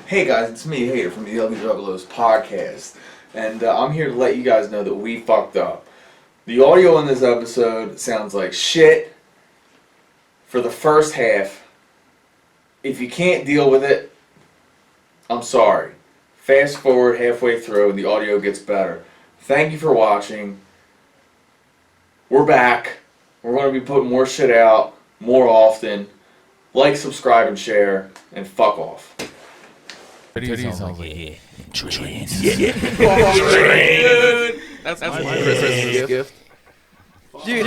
Hey guys, it's me, Hater, from the Ugly Juggalos podcast, and I'm here to let you guys know that we fucked up. The audio in this episode sounds like shit for the first half. If you can't deal with it, I'm sorry. Fast forward halfway through and the audio gets better. Thank you for watching. We're back. We're going to be putting more shit out more often. Like, subscribe, and share, and fuck off. Titties over here. Trans. Dude, that's my Christmas gift. Dude,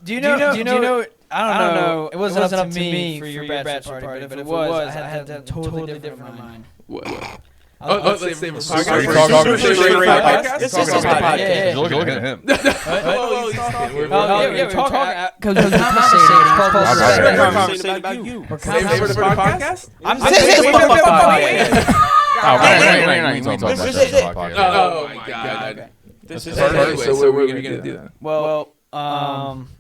do you know? I don't know. It wasn't up to me for your bachelor party, but if it was, I had a totally different in mind. What? Let's say podcast. This is a podcast. Yeah. You're looking at him. Oh, We're talking because we're conversating about you. We're conversating about the podcast. I'm saying this Oh my god. This is so we're gonna do that. Well,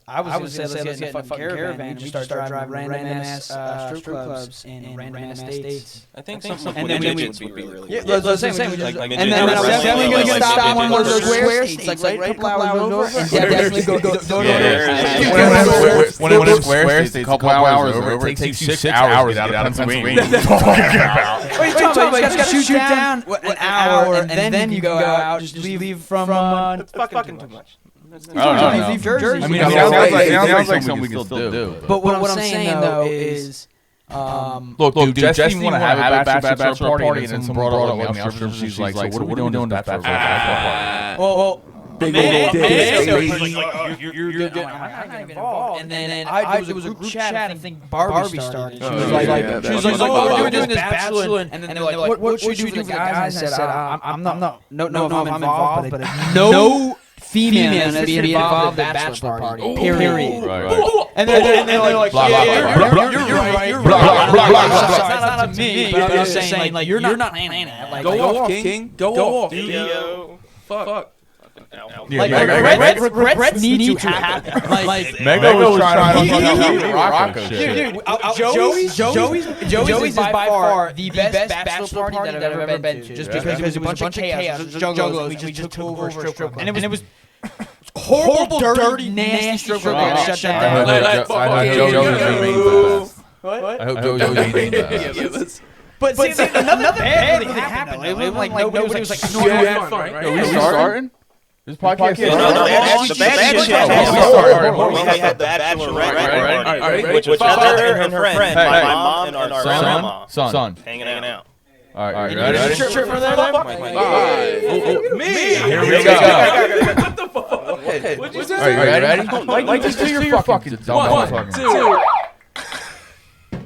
I was gonna say let's get in a fucking caravan and we just start driving random ass strip clubs in random ass states. I think some and then we would be really yeah, let's say we just like and then we're definitely gonna stop on one of those square states, like right a couple hours over, and definitely go. When it's square states, a couple hours over, it takes you 6 hours to get out of Pennsylvania. What are you talking about? You just shoot down an hour and then you go out. Just leave from. It's fucking too much. Leave Jersey. I mean, it sounds like something we can still do. But what I'm saying though is, look, dude, Jesse want to have a bachelor party, and then someone brought up on the upstream. She's like, so what are we doing this bachelor party? Well, Big you're good. I'm not even involved. And then it was a group chat. I think Barbie started. She was like, oh, we're doing this bachelor, and then they're like, what should we do for the guys? And I said, I'm not, no, if I'm involved, but no female has to be involved in the bachelor party. Period. Right. And then they're like, you're right. It's not up to me, but I'm just saying, like, you're not playing that. Like, go off, King. Go off. Fuck. Like, regrets need to happen. Like, Mego was trying to rock shit. Dude, Joey's by far the best bachelor party that I've ever been to. Just because it was a bunch of chaos. Juggalos. We just took over a strip club. And it was horrible, dirty, nasty strip club. Shut down. I hope Joey What? I hope Joey remained that. But see, another bad thing happened. It was like nobody was like, You had fun, right? Are we starting? This podcast is the bad shit. We had the bachelorette, right? Which was her and her friend, my mom and our grandma, son, hanging out. All right, ready? Sure for that. Me. Here we go. What the fuck? What's Are you ready? Like, just do your fucking dumb motherfucker. 1,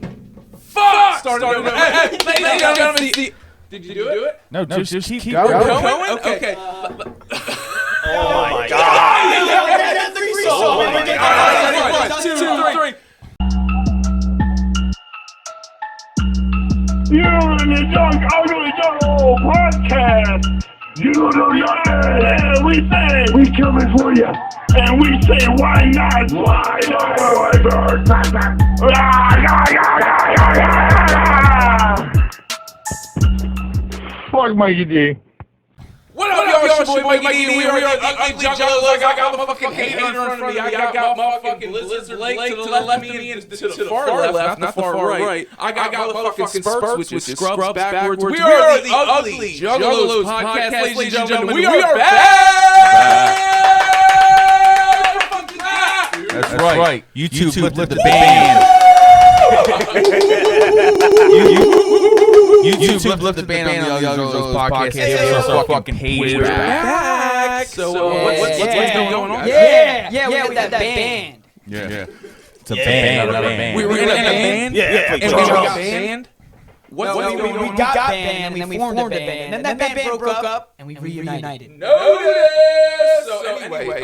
2. Fuck! Started over. Ladies and gentlemen, did you do it? No, just keep Going? Okay. Oh my god! One, 2, 3. You're in the Ugly Juggalos podcast. You know, yeah, we say we coming for you, and we say why not? Why not? Fuck Mikey D. What up, y'all? It's your boy Mikey D. We are the Ugly Juggalos. I got the motherfucking Hater in front of me. I got motherfucking Lizard Lake to the left of me and to the far left, not the far right. I got motherfucking Spurts, which is Scrubs backwards. We are the Ugly Juggalos podcast, ladies and gentlemen. We are back! That's right. YouTube lifted the band. YouTube lifted the band on the Juggalos podcast. Give us our fucking page back. So what's going on? Yeah, we had that band. Yeah. It's a band, not a band. We were in a band? Yeah. And we got banned? We got banned, and then we formed a band, and then that band broke up, and we reunited. Notice! So anyway,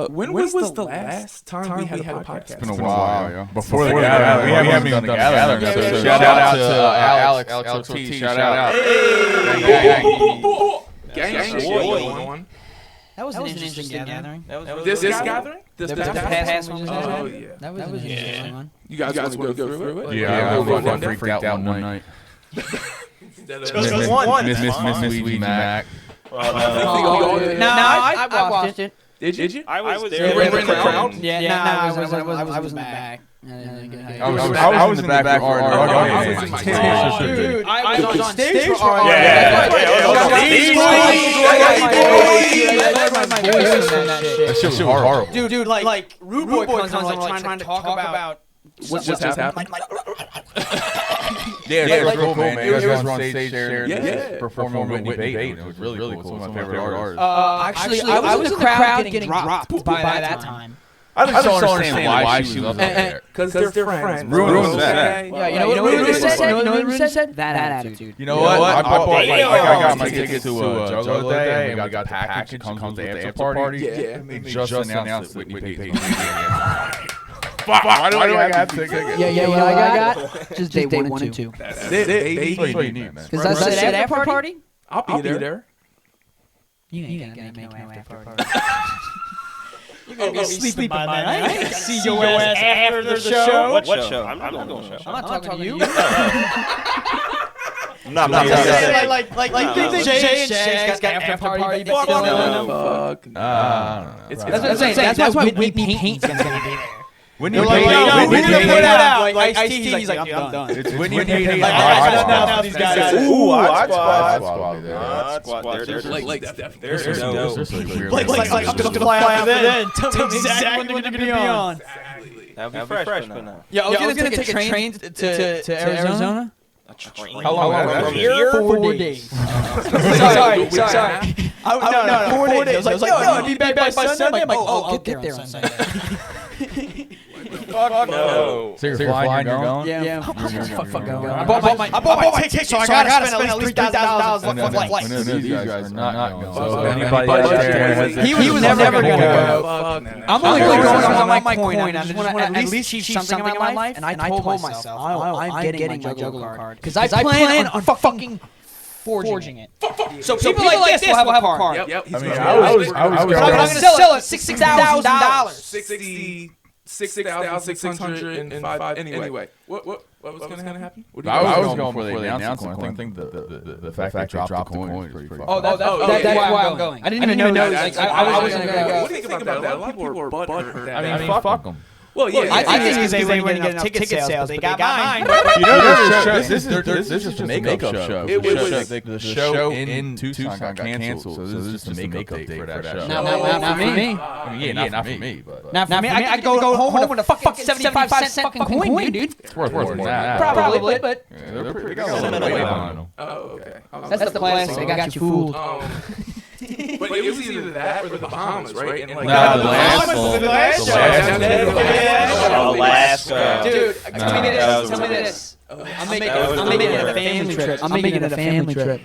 when was the last time we had a podcast? It's been a while. Before the gathering. We haven't even done the gathering. So shout out to Alex Ortiz. Shout out. Gang shit going on. That was an interesting gathering. This gathering? This past one? Oh, yeah. That was an interesting one. You guys want to go through it? Yeah, I freaked out one night. Just one. Miss Luigi Mac. No, I watched it. Did you? I was there. You were in the crowd? Yeah, I was in the back. I was in the back. Dude, I was on stage for That shit was horrible. Dude, like Rude Boy comes on trying to talk about What's happening? Yeah, it was cool, man. You guys was were on stage sharing, performing with Whitney Bate. It was really cool. Some of my favorite artists. Actually, I was in the crowd getting dropped by that time. I just don't understand why she was up there. Because they're friends. Ruined that. Yeah, you know what Rude said? That attitude. You know what? I got my ticket to Juggalo Day, and we got the package that comes with the after party. Yeah. And they just announced that Whitney Bate. Fuck! Why do I got ticket? Yeah, I got just day 1 and 2. That's it. That's what you need, man. Because that's it after party? I'll be there. You ain't gonna make no after party. You're gonna be sleeping by then. I ain't see your ass after the show. What show? I'm not going to show. I'm not talking to you. No, I'm not saying Like Jay and Shag's got after party. Fuck. That's what I'm saying. That's why Whitney Paint's gonna be there. Whitney They're like, Pate. we need to put out. Like Ice-T, he's like, I'm done. It's Whitney Pate. Like, I got enough of these guys. Ooh, Odd Squad. Squad. There's There's some weird. Like, I'm gonna fly out then. Tell me exactly when you're gonna be on. That would be fresh, but no. Yeah, I was gonna take a train to Arizona. A train? How long was From that? here? 4 days. Sorry. No, 4 days. I was like, no, I'd be back by Sunday. I'm like, oh, I'll get there on Sunday. Fuck no. So you're flying, you're going? Yeah. Fuck going. I bought my ticket, so I gotta spend at least $3,000 on flights. These guys are not going. So anybody out there He was never gonna go. I'm only going on my coin. I just want to at least achieve something in my life. And I told myself, I'm getting my Juggalo card. Because I plan on fucking forging it. So people like this will have a card. Yep. I mean, I was I'm gonna sell it $6,000. $6,605. Anyway, what was gonna happen? I was going before they announced the coin. I think the fact they dropped the coin is pretty funny. Oh, that's why I'm going. I didn't even know. I was gonna go. What do you think about that? A lot of people are butthurt. I mean, fuck them. Well, yeah. I think it's because they wouldn't get enough ticket sales. They got mine. You know, this is just a makeup show. The show in Tucson got canceled, so this is just a makeup date for that show. Not for me. I mean, yeah, not for me, but Not for me. I could go home with a fucking 75-cent fucking coin, dude. it's worth more than that. Probably, but They're pretty good on them. Oh, okay. that's the classic. They got you fooled. But it was either that or the Bahamas, right? And like No, the Alaska. Dude, tell me this. I'm making it a family trip. I'm making it a family trip.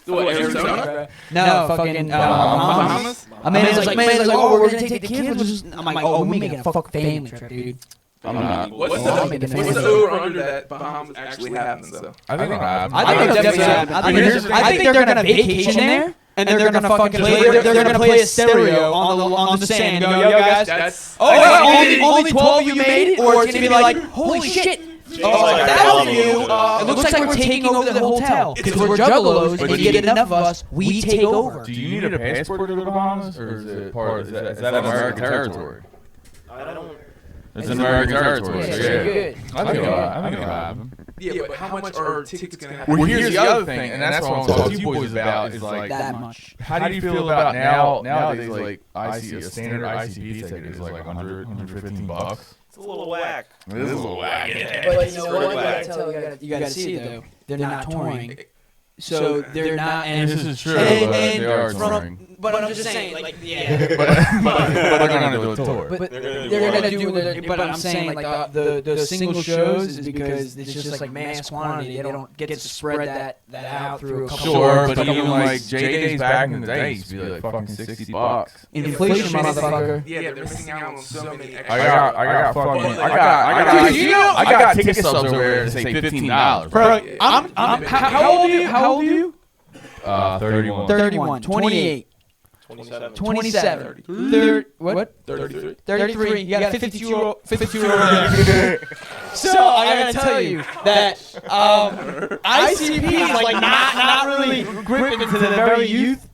What, Arizona? No, fucking Bahamas. I mean, it's like, oh, we're gonna take the kids. I'm like, oh, we're making a fucking family trip, dude. I'm not. What's the over under that Bahamas actually happens though? I think I think definitely happens. I think they're gonna vacation there. And they're gonna fucking play. They're gonna play a stereo on the sand. And go, yo guys. That's Only 12 of you made it, or it's gonna be like, holy shit. It looks like we're taking over the hotel because we're Juggalos, and you get enough of us, we take over. Do you need a passport to the Bahamas, or is it part? Is that American territory? I don't. It's American territory. Yeah, So good. I think it'll happen. yeah, but how much are tickets gonna happen? Well, here's the other thing, and that's what I'm talking to you boys about. Is like, That much. how do you feel about nowadays? Like, a standard ICP ticket is like $115. It's a little whack. It is a little whack. But you know what? You gotta see it though. They're not touring, so they're not. And This is true. and They are from- touring. But I'm just saying, like, yeah. But they're going to do a tour. But they're gonna do it. But I'm saying, like, the single shows is because it's just like mass quantity. They don't get to spread that out through a couple. Sure, but even like J-Days back in the day used to be like fucking $60. Inflation, motherfucker. Yeah, they're missing out on so many extra. I got ticket subs over there to say $15. Bro, how old are you? 31. 31, 28. 27. 33. You got a 52-year-old. So I gotta tell you that ICP is like not really gripping to the very youth.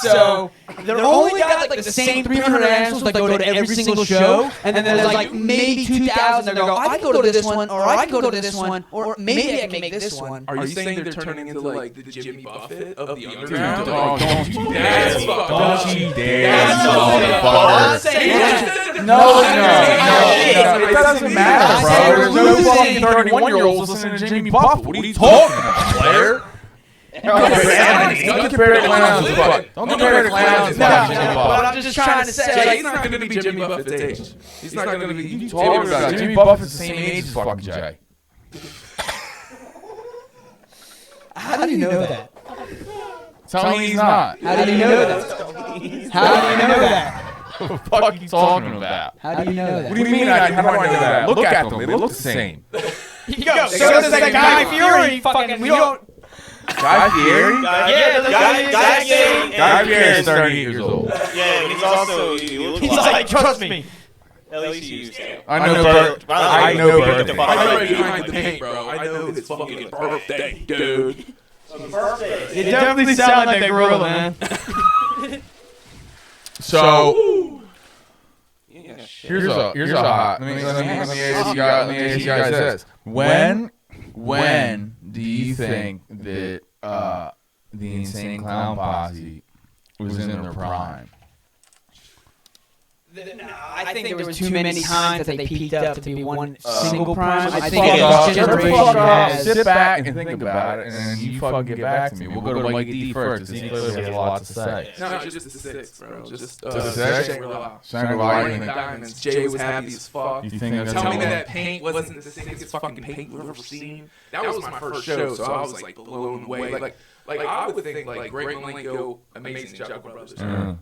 So they're only got like the same 300 assholes that go to every single show, and then there's like maybe 2,000 that go, I go to this one, or I go to this one, or maybe I can make this one. Are you saying they're turning into like the Jimmy Buffett of the Dude, underground? don't you dare. That's fucked Don't up. you dare. That's motherfucker. No. It doesn't matter, bro. There's no fucking 31-year-olds listening to Jimmy Buffett. What are you talking about, player? Don't compare it to clowns. Don't compare it to clowns. But I'm just trying to say, He's not going to be Jimmy Buffett's age. He's not going to be. You talking about Jimmy Buffett's the same age as fucking Jay. how do you know that? Tell me he's not. How do you know that? How do you know that? What the fuck are you talking about? How do you know that? What do you mean? How do I know that? Look at them. They look the same. Yo, so does that Guy Fury. Fucking, we don't. Guy Fieri? Guy Fieri is 38 years old. Yeah, he's also. He's like, trust me. At least he used to. I know Bert. I know Bert. I'm right behind the paint, bro. I know his fucking birthday, dude. You definitely sound like that gorilla, man. So here's a hot. Let me ask you guys this: When do you think that the Insane Clown Posse was in their prime? I think there was too many times that they peaked up to be one single prime. I think Shut the generation fuck up. has. Sit back and think about it, and then you fucking get back to me. We'll go to Mikey D first, because he clearly has a lot to say. No, just the six, bro. Just the six? Shangri-La. Shangri-La, you Diamond think- Diamonds. Jay was happy as fuck. You think that's Tell me all? that paint wasn't the sickest fucking paint we've ever seen. That was my first show, so I was like blown away. Like I would think like Great Malenko, Amazing Juggalos Brothers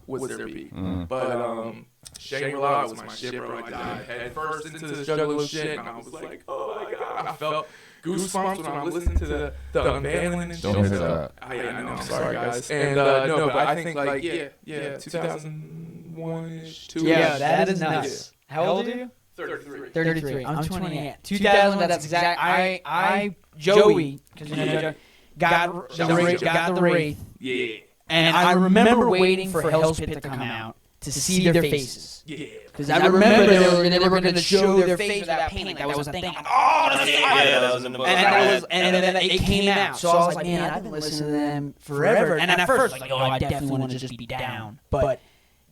was their peak, but Shangri-La was my shit, bro. I dived head first into this Juggalo shit, and I was like, oh my god, I felt goosebumps when I listened to the unveiling and shit. Don't hit that. I know, I'm sorry guys. And no, but I think like yeah, 2001-ish, 2-ish. Yeah, that is nuts. How old are you? 33. I'm 28. 2000. That's exact. I Joey, because you know got the Wraith. Yeah. And I remember waiting for Hell's Pit to come out to see their faces. Yeah. Because I remember they were going to show their face with that paint. That was a thing. I'm like, oh, this is that was in the book. and then it came out. So I was like, man, I've been listening to them forever. And at first, like, oh, I definitely want to just be down. But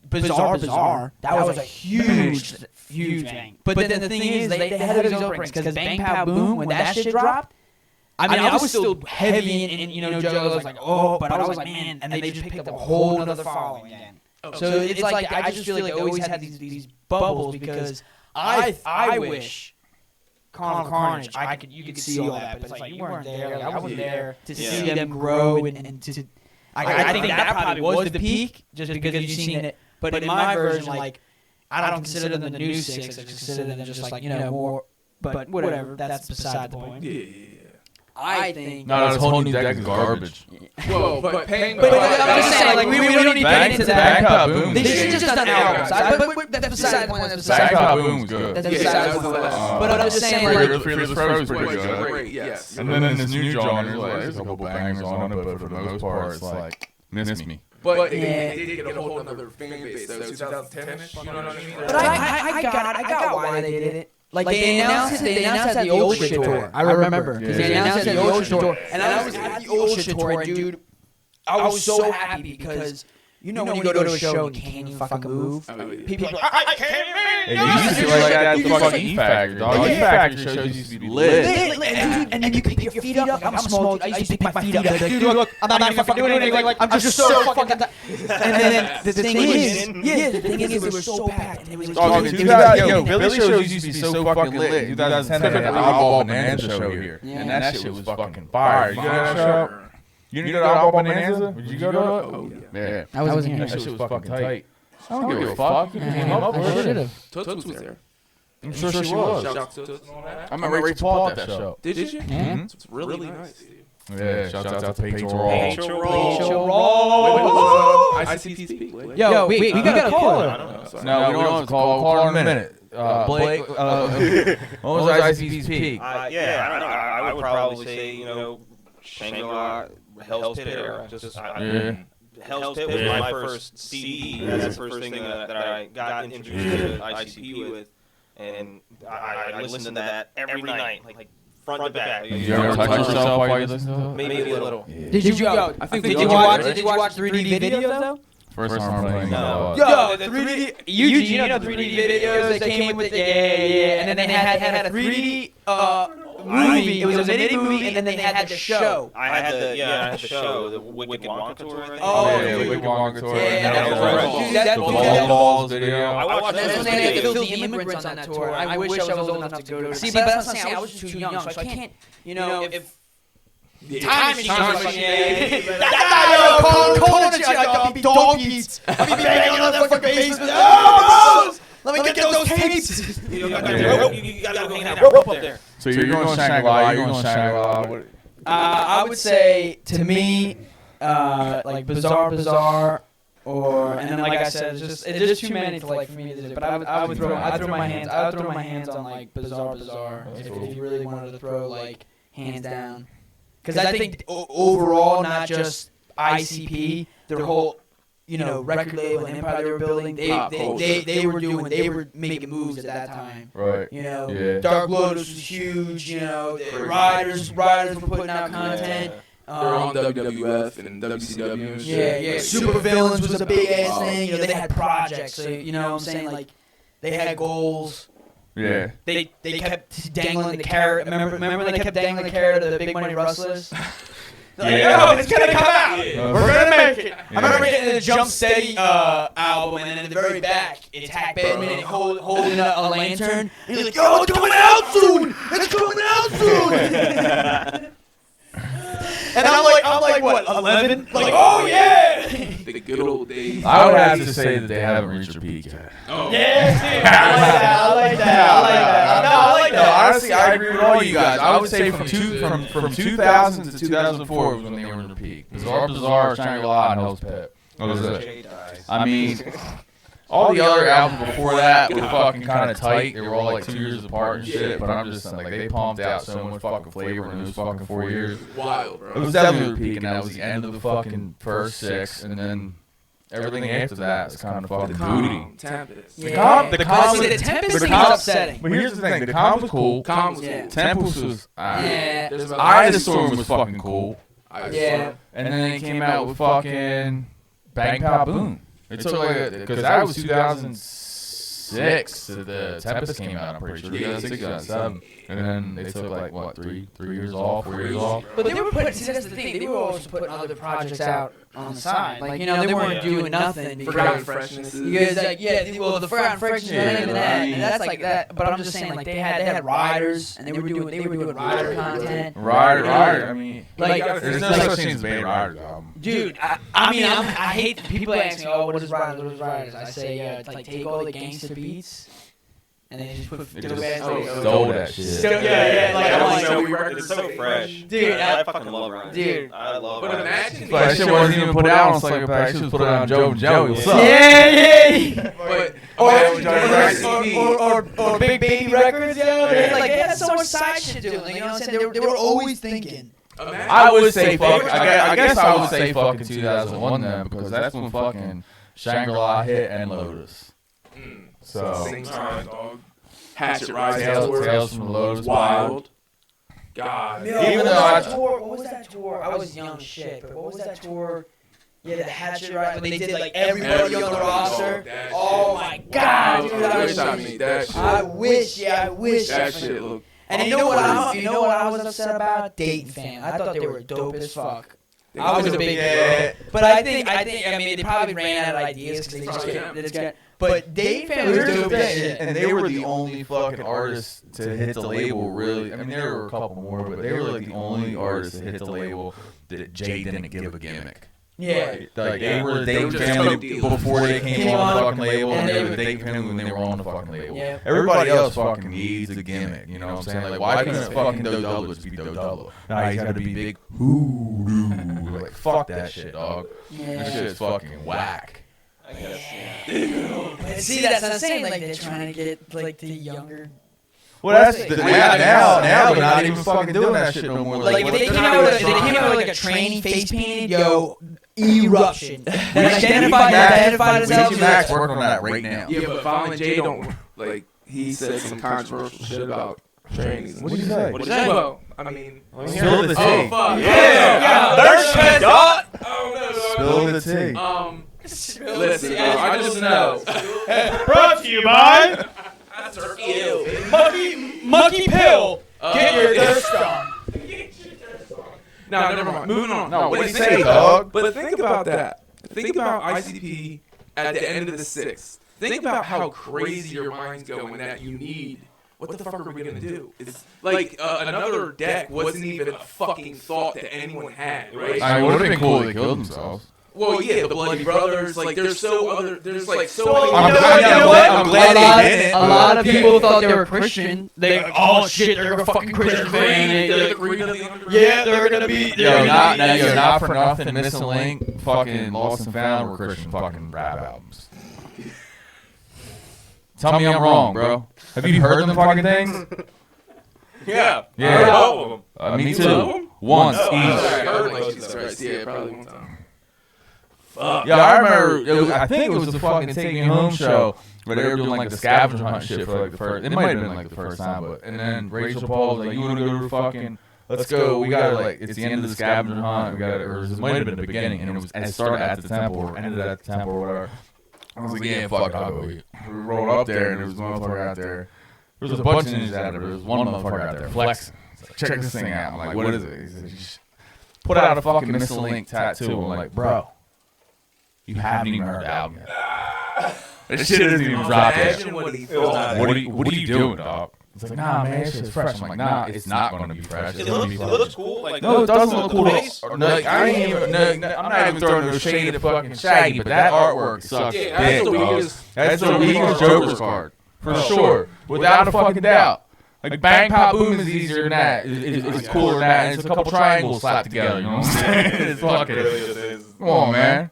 bizarre. That was a huge thing. But then the thing is, they had those openings because Bang Pow Boom, when that shit dropped, I mean, I was still heavy in Juggalos, was like, oh, but I was like, man, and they just picked up a whole other following again. So it's like, I just feel like they always had these bubbles because I wish Carnage, you could see all that, but it's like, you weren't there, like, I wasn't there to see them grow and to, I think that probably was the peak, just because you've seen it, but in my version, like, I don't consider them the new six, I consider them just like, more, but whatever, that's beside the point. Yeah. I think. No, this whole new deck is garbage. Whoa, but I'm just saying, like, we don't need to get into Bang that. Pow Boom. They should have just done albums. But that's beside the point. That's beside Bang the Pow point. Boom was good. That's Yeah, beside that the was the point. last. But I'm just saying, like, Fearless Pro is pretty good. Great, yes. And then in this new genre, there's a couple bangers on it, but for the most part, it's like, miss me. But they did get a whole other fan base, though, 2010-ish, you know what I mean? But I got why they did it. Like, they announced it at the Old Shit Tour. I remember. Because they announced it at the Old Shit Tour. And I was at the Old Shit Tour, and dude, I was so happy because, when you go to a show and you can't even fucking move, people are like, I can't move! It used to be like that at the fucking E-Factor, dog. E-Factor shows used to be lit. And you can pick your feet up. Like, I'm a small dude. I used to pick my feet up. Like, dude, look, I'm not even fucking doing anything. Like, I'm just so fucking... And then the thing is, it was so packed. And it was Billy shows used to be so fucking lit. 2010, they had the Eyeball Bonanza show here. And that shit was fucking fire. You go to that show? You didn't go to Eyeball Bonanza? Would you go to it? Oh, yeah. I wasn't here. That shit was fucking tight. I don't give a fuck. You came up with I should it. have. Toots was there. I'm sure she was. Shout out to Toots and all that. I met Rachel Paul at that show. Did you? Yeah. It's really nice, dude. Yeah, shout out to Patriot Roll. ICP's peak. Yo, we got a caller. I don't know. Sorry. No, we don't have to call in a minute. Blake, what was ICP's peak? Yeah, I don't know. I would probably say, Shangri-La, Hell's Pit era. Hell's Pit was my first CD. That's the first thing that I got introduced to ICP with. And I listened to that every night, like front to back. Did you ever touch yourself while you listened to it? Maybe a little. Did you go? Did you watch 3D videos though? First time playing No. Yo, the 3D. You know 3D videos that came with the and then they had a 3D movie. It was a mini movie, and then they had the show. I had the show, the Wicked Wonka tour. I think. Yeah, Wicked Wonka tour. Yeah, the Balls video. I watched That's when those they had to videos. fill the immigrants on that tour. I wish I was old enough to go to it. See, but that's what I'm saying. I was too young, so I can't. If time machine. I'll be dog eats. I'll be banging on that fucking basement. Let me get those tapes. You gotta go hang out rope up there. So you're going Shangri-La, you're going Shangri-La. I would say, to me, like Bizarre, or and then like I said, it's just too many for me to do. But I would throw my hands on like Bizarre if you really wanted to throw like hands down. Because I think overall, not just ICP, their whole record label and empire they were building, they were making moves at that time. Right. Dark Lotus was huge. The Riders were putting out content. They're on WWF and WCW and shit. Yeah. Super Villains was a big ass thing. They had projects. So what I'm saying, like they had goals. Yeah. They kept dangling the carrot. Remember when they kept dangling the carrot of the Big Money Rustlers? Yo, it's gonna come out. We're gonna make it. I remember getting the Jump Steady album, and then at the very back, it's Hack Badman holding a lantern. And he's like, "Yo, it's coming out soon! It's coming out soon!" And I'm like, what, 11? Like, oh yeah! The good old days. I would have to say that they haven't reached their peak yet. Oh. Yeah, I like that. No, I like that. Honestly, I agree with all you guys. I would say from 2000 to 2004 was when they were in their peak. Bizarre, Shangri-La, and Hell's Pit. That was it. I mean, all the other albums before that were fucking kind of tight. They were all like 2 years apart and shit. But I'm just saying, like, they pumped out so much fucking flavor in those fucking 4 years. Wild, bro. It was definitely their peak, and that was the end of the fucking first 6, and then everything after that is kind of fucking booty. Tempest. The Tempest thing is upsetting. But here's the thing: the Calm was cool. Tempest was. Yeah. The Storm was fucking cool. Yeah. And then they came out with fucking Bang Pow Boom. It took like because that was 2006 that the Tempest came out. I'm pretty sure 2006, 2007, and then they took like what 3 years off, 4 years off. But they were putting. See, that's the thing. They were also putting other projects out on the side. Like they weren't doing nothing. Forgotten Freshness. Because the Forgotten Freshness and that, and that's like that. But I'm just saying, like they had Riders, and they were doing Rider content. Rider. I mean, like there's no such thing as bad Riders album. Dude, I hate people ask me, oh, what is Riders? I say, like take all the gangster beats. And then just put stole that shit. It's so fresh. Dude, I fucking love Riders. Dude, I love But Riders. imagine That shit wasn't even put out on Psychopath. Shit was put out on Joe and Joey. What's up? Yeah. But Or Big Baby Records, they had so much side shit doing. Like, you know what I'm saying? They were always thinking. I would say fuck. I guess I would say fucking 2001 then, because that's when fucking Shangri-La hit and Lotus. So same time, dog. Hatchet Rise, Tales from the Lotus. Wild. God. Even though what was that tour? I was young shit, but what was that tour? Yeah, the Hatchet Rise, when they did like everybody on the roster. Oh my god, dude! I wish. That shit looked. And you know what I was upset about? Dayton fam. I thought they were dope as fuck. I was a big but I think they probably ran out of ideas because they just got. But Dayton fam was dope as shit. And they were the only fucking artists to hit the label, really. I mean, there were a couple more, but they were like the only artists to hit the label that Jay didn't give a gimmick. Yeah. Like they were Dayton just family coke dealers. before they came on the fucking label, and and they were Dayton family when they were on the fucking label. Yeah. Everybody else fucking needs a gimmick, you know what I'm saying? Like, why couldn't fucking Doe Double just be Doe Double? Nah, he's gotta be big hoodoo. Like, fuck that shit, dog. That shit's fucking whack. I guess. But see, that's what I'm saying. Like they're trying to get like the younger. Well, that's now they're not even fucking doing that shit no more. Like if they came out with like a tranny face painted, yo, eruption. That identified as Weezy Max working on that right now. Yeah, but Violent J don't like. He said some controversial shit about trannies. What did you say? What did you say? Well, I mean, Spill the tea. oh fuck. There's dog. Spill the tea. Listen, I just know. Brought to you by That's ew. monkey pill. Get your thirst on. No, never mind. Moving on. No, what But did he think say, about- dog? But think about that. Think about ICP at the end of the sixth. Think about how crazy your mind's going that you need. What the fuck are we gonna do? It's like another deck wasn't even a fucking thought that anyone had, right? I would have been cool if they killed themselves. Well, yeah, the Bloody Brothers, like there's like so many. I'm glad they didn't. A lot of people thought they were Christian. They oh shit, they're a fucking Christian fan. Yeah, they're gonna be. Yo, not for nothing. Missing Link, fucking Lost and Found were Christian fucking rap albums. Tell me I'm wrong, bro. Have you heard them fucking things? Yeah. Yeah. I heard all of them. Me too. Once each. I heard like Jesus Christ. Yeah, probably one time. Yeah, I remember. I think it was the fucking Take Me Home show where they were doing like the scavenger hunt shit for like the first. It might have been like the first time, but and then Rachel Paul was like, "You want to go to fucking? Let's go. We got like it's the end of the scavenger hunt. We got or it might have been the beginning, and it started at the temple or ended at the temple or whatever." I was like, "Yeah, fuck it, I'll go." We rolled up there, and there was one motherfucker out there. There was a bunch of ninjas out there. There was one motherfucker out there flexing. Like, check this thing out. I'm like, "What is it?" He said, "Just put out a fucking Missile Link tattoo." I'm like, "Bro, you haven't even heard the album yet. This shit isn't even dropped yet. Imagine what he feels. What are you doing, dog?" It's like, "Nah, man, this shit's fresh." I'm like, "Nah, it's not going to be fresh. It's going to be It fresh." looks cool. Like, No, it doesn't look cool. Face. No, like, I ain't even. No, I'm not even throwing no shade at fucking Shaggy, but that artwork sucks Yeah, dick, that's the dog. weakest. That's the weakest Joker's card for sure, without a fucking doubt. Like Bang Pop Boom is easier than that. It's cooler than that. And it's a couple triangles slapped together. You know what I'm saying? It's fucking. Come on, man.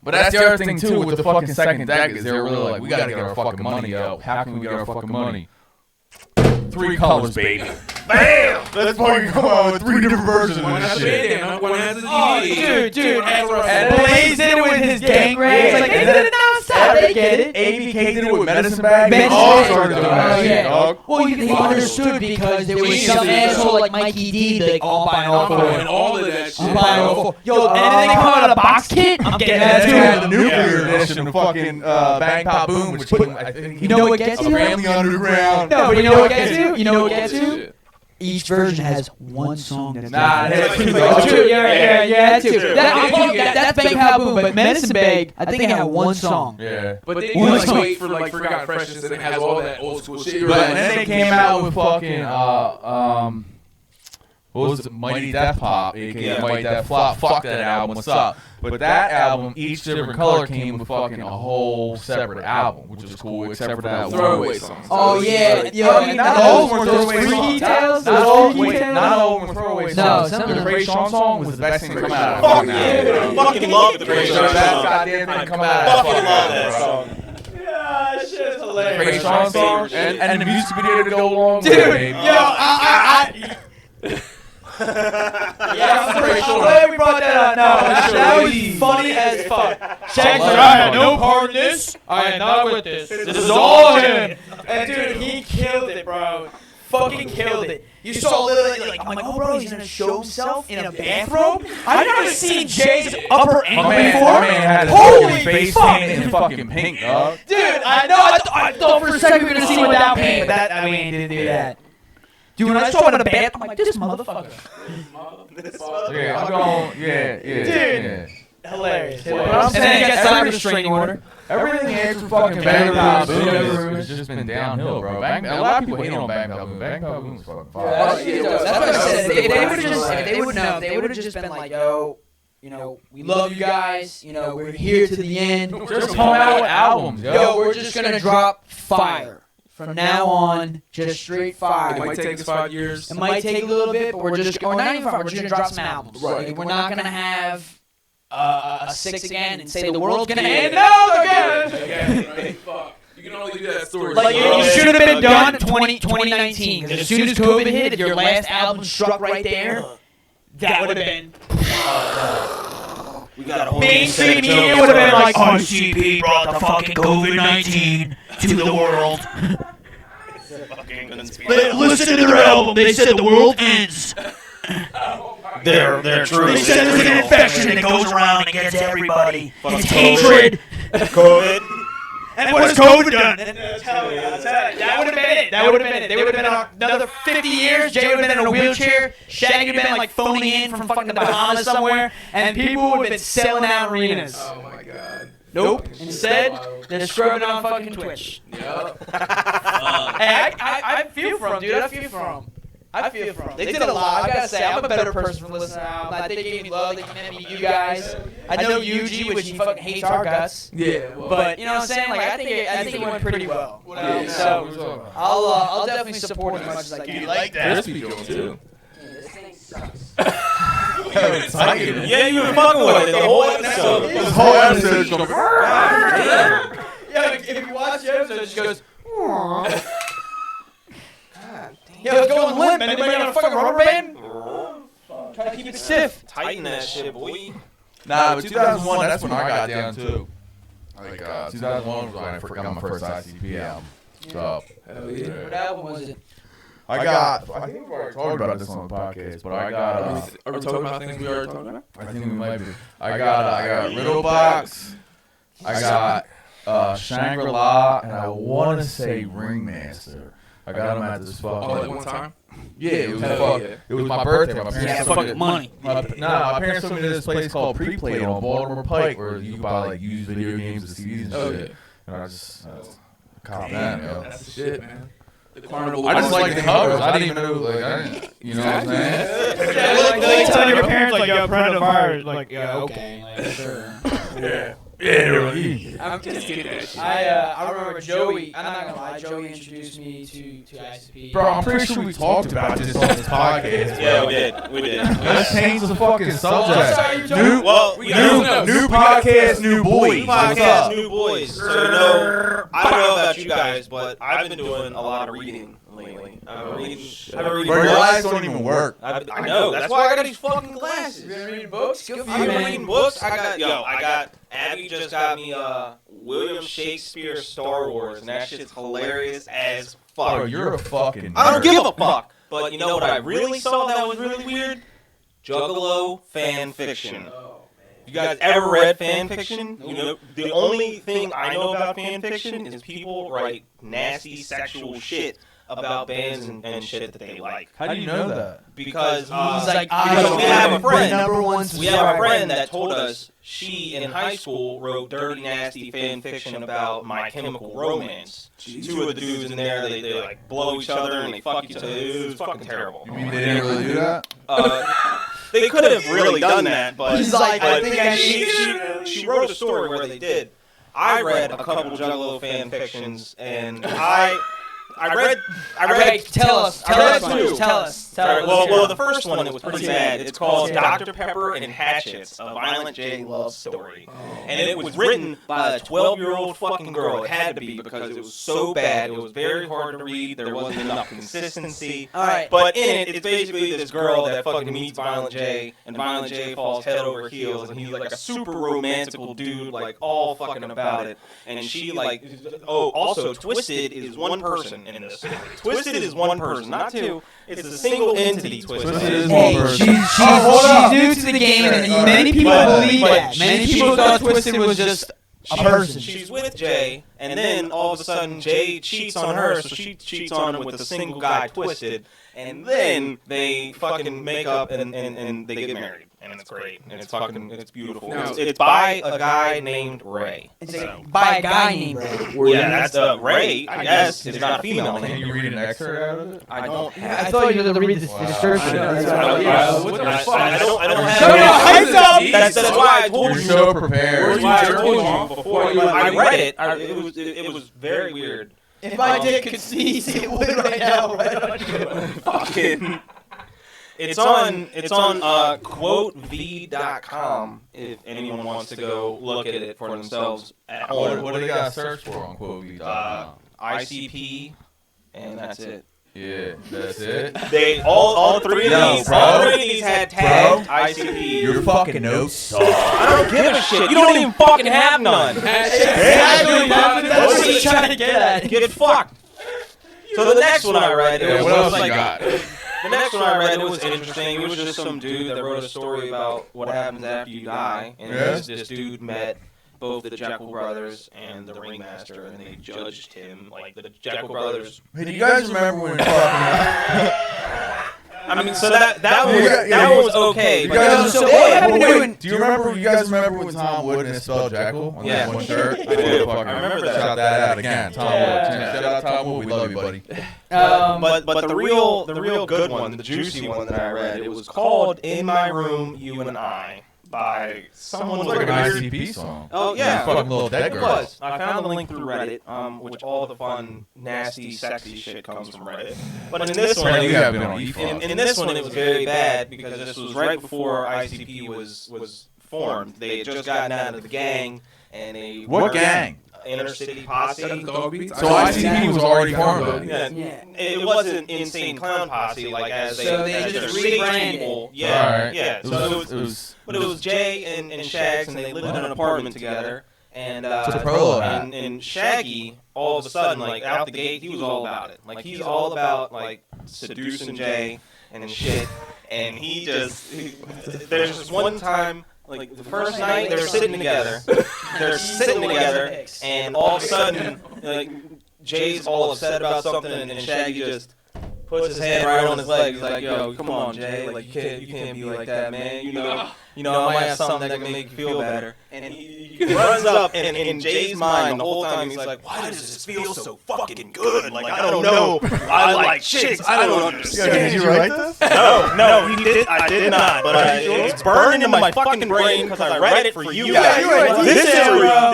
But that's the other thing too with the fucking second deck is they're really like, we gotta get our fucking money up. How can we get our fucking money? 3 colors, baby. Bam! Let's fucking come on with 3 different versions of this shit. One has a Oh, DVD. dude. And Blaze did it with his gang raid. Like, they did it nonstop. They get it. ABK did it with Medicine Bag. They Medicine all Bag. started doing that Oh, shit, yeah. dog. Well, they understood because there was some asshole like Mikey D, like, all buying all for And it. all of that shit. I'm buying all for it. Yo, anything come out of the box kit, I'm getting that They had the too. nuclear edition of fucking Bang Pop Boom, which put, I think, You know what gets you? Family Underground. No, but you know what gets you? You know what gets you? Each version has one song that's Nah, it had 2, Two, dog. yeah, two. That's Bang Pop Boom, but Medicine Bag, I think it had one song. Yeah. But then you like wait for like Forgotten Freshness and it has all that old school shit. You're But like, then they came out with fucking what was it? Mighty Death Pop, aka Mighty Death Flop. Fuck that album. What's up? But that album, each different color came with fucking a whole separate album, which was cool, except for that throwaway one. songs. Oh yeah, yo, I mean, not all of them were those throwaway freaky songs. details. Not all, wait, not all of them were throwaway No, songs. some of The them- Ray Sean song was the best thing to come out of Fuck that yeah. album. I fucking love the Ray Ray Sean, Sean that song. goddamn thing come out of that Fucking love that bro. song. Yeah, shit is Ray hilarious. Sean song and the music video to go along with Dude, it. yo, I yeah, I'm glad we brought that up. No, that was funny as fuck. Shaq's like, I had no part in this. I am not with this. This is all him. And dude, he killed it, bro. Fucking killed it. You saw literally, like, I'm like, oh, bro, he's gonna show himself in a bathrobe. I've never seen Jay's upper ankle before. My man had his Holy fucking face fuck. painted in fucking pink, dog. Dude, I know. I thought for a second we were gonna see him without paint, but that, I mean, didn't do that. Dude, when I saw him in a bath, I'm like, this motherfucker. Yeah, I'm going, yeah. Dude. Hilarious. But I'm And then saying he got signed restraining order. everything after fucking Bang Pop Boom has just been downhill, bro. A lot of people hate on Bang Pop Boom. Bang Pop Boom is fucking fire. That's what I said. If they would have just been like, yo, we love you guys. We're here to the end. Just come out with albums, yo. We're just gonna drop fire from now on. Just straight fire. It might take us 5 years. It might take a little bit, but we're not even fire. We're just gonna drop some albums. Right. Like, we're not gonna have a 6 again and say the world's gonna end. Again, right? Fuck. You can only do that story. Like, you should have been done 2019. Because as soon as COVID hit, if your last album struck right there, that would have been. We got a whole Mainstream media would have been like, ICP brought the fucking COVID-19 to the world. Listen to their album. They said the world ends. They're true. They said there's an infection that goes around and gets everybody. It's hatred. COVID. And what has COVID done? That would have been it. That would have been it. They would have been another 50 years. Jay would have been in a wheelchair. Shaggy would have been like phoning in from fucking the Bahamas somewhere. And people would have been selling out arenas. Oh my god. Nope. Instead, they're scrubbing on fucking Twitch. Yep. Hey, I feel for them, dude. I feel for them. I feel for them. They did a lot. I gotta say, I'm a better person for listening to the album. I think they gave me love. They connected me to you guys. I know Yuji, which he fucking hates our guts. Yeah. Well, But you know what I'm saying? Like I think it went pretty well. So I'll definitely support it as much as I can. You like Crispy joint too. This thing sucks. Yeah, you were fucking with it the whole episode. This whole episode is going to Yeah, if you watch the episode, it just goes. Yeah, let's go on limp. Anybody got a fucking rubber band? Try to keep it stiff. Tighten that shit, boy. Nah, but 2001, that's when I got down too. Like, 2001 was when I got my first ICP album. So, Hell yeah. What album was it? I think we already talked about this on the podcast, but I got, Are we talking about things we already talking about? I think we might be. I got Riddle Box, I got Shangri-La, and I want to say Ringmaster. I got them at this fucking. All at one time? Yeah, it was Hell yeah. It was my birthday. My parents Yeah, took fucking me- money. My parents took me to this place called Preplate on Baltimore Pike, where you can buy like used video games and CDs and Oh, shit. yeah. And I just caught that, yo. That's the shit, man. The Carnival. I just like the covers. I didn't even know, like, I didn't, you know what I'm saying? They tell your parents like, yo, coronavirus. Like, yeah, okay. Like, sure. Yeah. I'm just kidding. I remember Joey. I'm not gonna lie. Joey introduced me to ICP. Bro, I'm pretty sure we talked about this on this podcast. Yeah, we did. Let's change the fucking subject. New podcast, new boys. New What's podcast, up? new boys. So, I don't know about you guys, but I've been doing a lot of reading lately. I've been reading Bro, your eyes don't even work. I know. That's why I got these fucking glasses. You been reading books? Good for I've you, been man. reading books. I got Abby just got me William Shakespeare Star Wars, and that shit's hilarious as fuck. Bro, you're a fucking nerd. I don't give a fuck. But you know what I really saw that was really weird? Juggalo fan fiction. You guys ever read fan fiction? You know, the only thing I know about fan fiction is people write nasty sexual shit about bands and shit that they like. How do you know that? Because He's like, because we have a friend. number one We have a friend that told us she in high school wrote dirty, nasty fan fiction about My Chemical Romance. Two of the dudes in there, they like blow each other and they fuck each other. It was fucking terrible. You mean they didn't really do that? They could have really done that, but He's like, I but think I she wrote a story where they did. I read a couple Juggalo fan fictions, and I read. Tell us. Well, the first one was pretty bad. It's called Dr. Pepper and Hatchets, a Violent J love story, and it was written by a 12-year-old fucking girl. It had to be because it was so bad. It was very hard to read. There wasn't enough consistency. All right. But in it, it's basically this girl that fucking meets Violent J, and Violent J falls head over heels, and he's like a super romantical dude, like all fucking about it. And she like, also Twisted is one person in this. Twisted is one person, not two. It's a single entity. Twisted is Hey, she's new to the game, and many people believe that. Many people thought Twisted was just a person. She's with Jay, And then all of a sudden, Jay cheats on her, so she cheats on him with a single guy, Twisted. And then they fucking make up and they get married. And it's great. And it's beautiful. It's by a guy named Ray. By a guy named Ray. Yeah, that's Ray, I guess. It's not a female Can name. you read an excerpt out of it? I don't I thought you were going to read the description. I don't have Shut your eyes up! That's why I told You're you. so prepared. That's why I told you before I read it. It was very weird. If my dick could sneeze, it would right now. Right on you. Fucking. It's on quotev.com if anyone wants to go look at it for themselves at home. What do they got to search for on quote.com? ICP, and that's it. Yeah, that's it. They all three of these had tagged ICP. Your fucking notes suck. I don't give a shit. You don't even fucking have none. Exactly. That's what he's trying to get at. Get fucked. So the next one I read, Yeah, it what was else like you got? the next one I read, it was interesting. It was just some dude that wrote a story about what happens after you die, and this dude met both the Jekyll brothers and the ringmaster, and they judged him like the Jekyll brothers. Hey, do you guys remember when fucking... I mean, so that one was okay. You But guys, So what happened wait, when- do you guys remember when Tom Wood misspelled Jekyll on Yeah. that one shirt? I do. I remember that. Shout that out again. Tom Wood. Shout out Tom Wood. We love you, buddy. But the real good one, the juicy one that I read, it was called "In My Room, You and I" by someone It's with like a an weird. ICP song. Oh yeah, Fucking little dead it girl. was. I found the link through Reddit, which all the fun, nasty, sexy shit comes from Reddit. But in this one, Apparently you have been on in this one, it was very bad because this was right before ICP was formed. They had just gotten out of the gang, and they What were gang? Inner City Posse. So ICP was already formed. Yeah, it wasn't Insane Clown Posse like as they So they as just their stage rebranded. people. Yeah, Alright. yeah. So It was but it was Jay and Shags, and they lived in an apartment together. And It's a prologue. and Shaggy, all of a sudden, like out the gate, he was all about it. Like he's all about like seducing Jay and shit. And there's this one time. Like the first night, they're sitting together. And all of a sudden, like Jay's all upset about something, and Shaggy just puts his hand right on his leg. He's like, "Yo, come on, Jay. Like you can't be like that, man. You know, I might have something that can make you feel better." And he runs up, and in Jay's mind, the whole time he's like, "Why does this feel so fucking good? Like I don't know. I like chicks. I don't understand." Did you write this? No, he did. I did not. But it's burned into my fucking brain because I read it for you guys. you read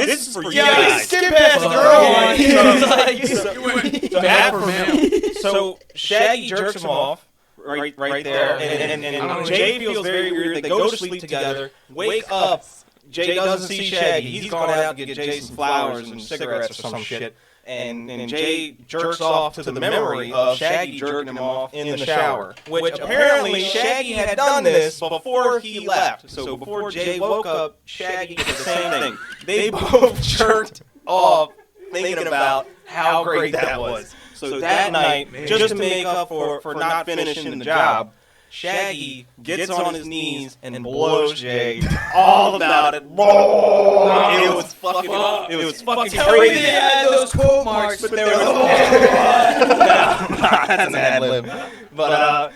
This is for you guys. Skip past the girl one. So Shaggy jerks him off right there, and Jay feels very weird. They go to sleep together, wake up. Jay doesn't see Shaggy. He's gone out to get Jay some flowers and cigarettes or some shit. And Jay jerks off to the memory of Shaggy jerking him off in the shower. Which apparently Shaggy had done this before he left. So before Jay woke up, Shaggy did the same thing. They both jerked off thinking about how great that was. So that night, just to make up for not finishing the job, Shaggy gets on his knees and blows Jay all about it. It was fucking crazy. They had those quote marks, But there was that's an ad lib. But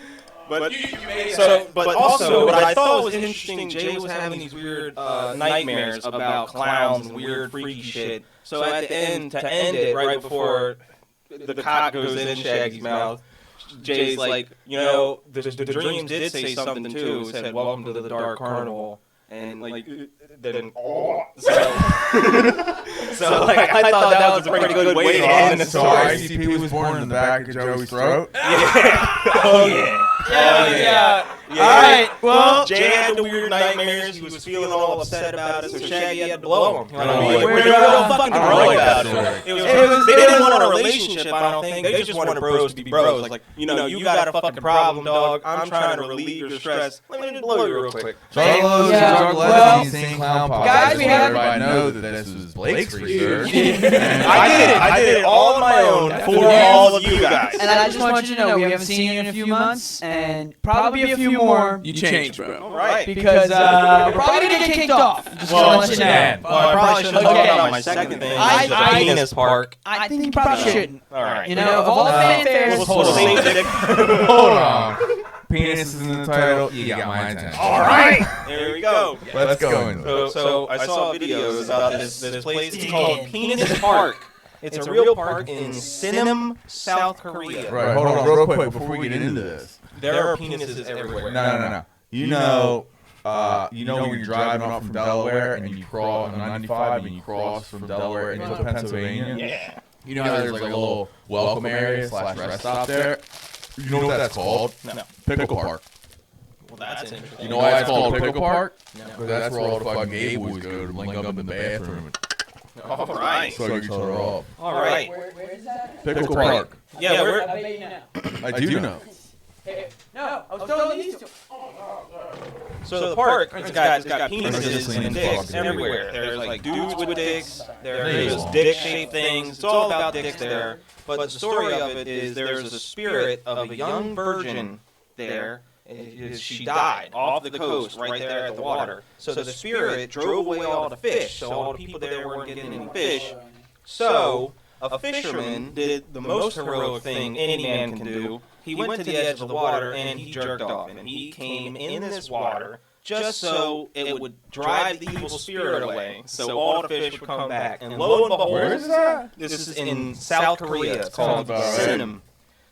also, what I thought was interesting, Jay was having these weird nightmares about clowns and weird freaky shit. So at the end, to end it, right before the cock goes in Shaggy's mouth, Jay's like, the dreams did say something too. It said, "Welcome to the Dark Carnival." And like, then so like, I thought that was a pretty good way to end the So story. ICP was born in the back of Joey's throat? Oh yeah. Yeah. All right. Well, Jay had the weird nightmares. He was feeling all upset about it, so Shaggy had to blow him. We're fucking wrong about it. They didn't want a relationship, I don't think. They just wanted bros to be bros. Like, you got a fucking problem, dog. I'm trying to relieve your stress. Let me blow you real quick. Juggalos, Yeah, Juggalos, well, the Insane Clown Posse. guys, we have- Everybody know that this was Blake's research. I did it all in my own for all of you guys. And I just want you to know we haven't seen you in a few months, and probably a few more. You changed, bro. All right. Because we're probably gonna get kicked off. Just to let you know. Well, I probably shouldn't talk about my second thing. I- Penis Park. I think you probably shouldn't. All right. You know, of all the fanfares. We'll save the dick. Hold on. Penis is in the title. You got my attention. All right. There we go. Let's go. So I saw videos about this place. It's called Penis Park. It's a real park in Sinam, South Korea. Right, hold on real quick before we get into this. There are penises everywhere. No. You know when you're driving up from Delaware and you cross on 95 and you cross from Delaware into Pennsylvania? Yeah. You know how there's like a little welcome area / rest stop there? You know what that's called? No. Pickle Park. Well, that's interesting. You know why it's called Pickle Park? Because that's where all the fucking gay boys go to link up in the bathroom All right. and suck each other off. All right. Where is that? Pickle Park. Yeah, we're. I bet you know. I do know. No, I was telling these two. So the park, it's got Just penises clean and the dicks fuck. everywhere. There's like dudes with dicks. There There's you go. dick-shaped things. It's all about dicks there. But the story of it is there's a spirit of a young virgin there. She died off the coast right there at the water. So the spirit drove away all the fish. So all the people there weren't getting any fish. So a fisherman did the most heroic thing any man can do. He went to the edge of the water and he jerked off. And he came in this water just so it would drive the evil spirit away. So all the fish would come back. And lo and behold, Where is that? this is in South Korea. It's called Sounds about right. Sinam.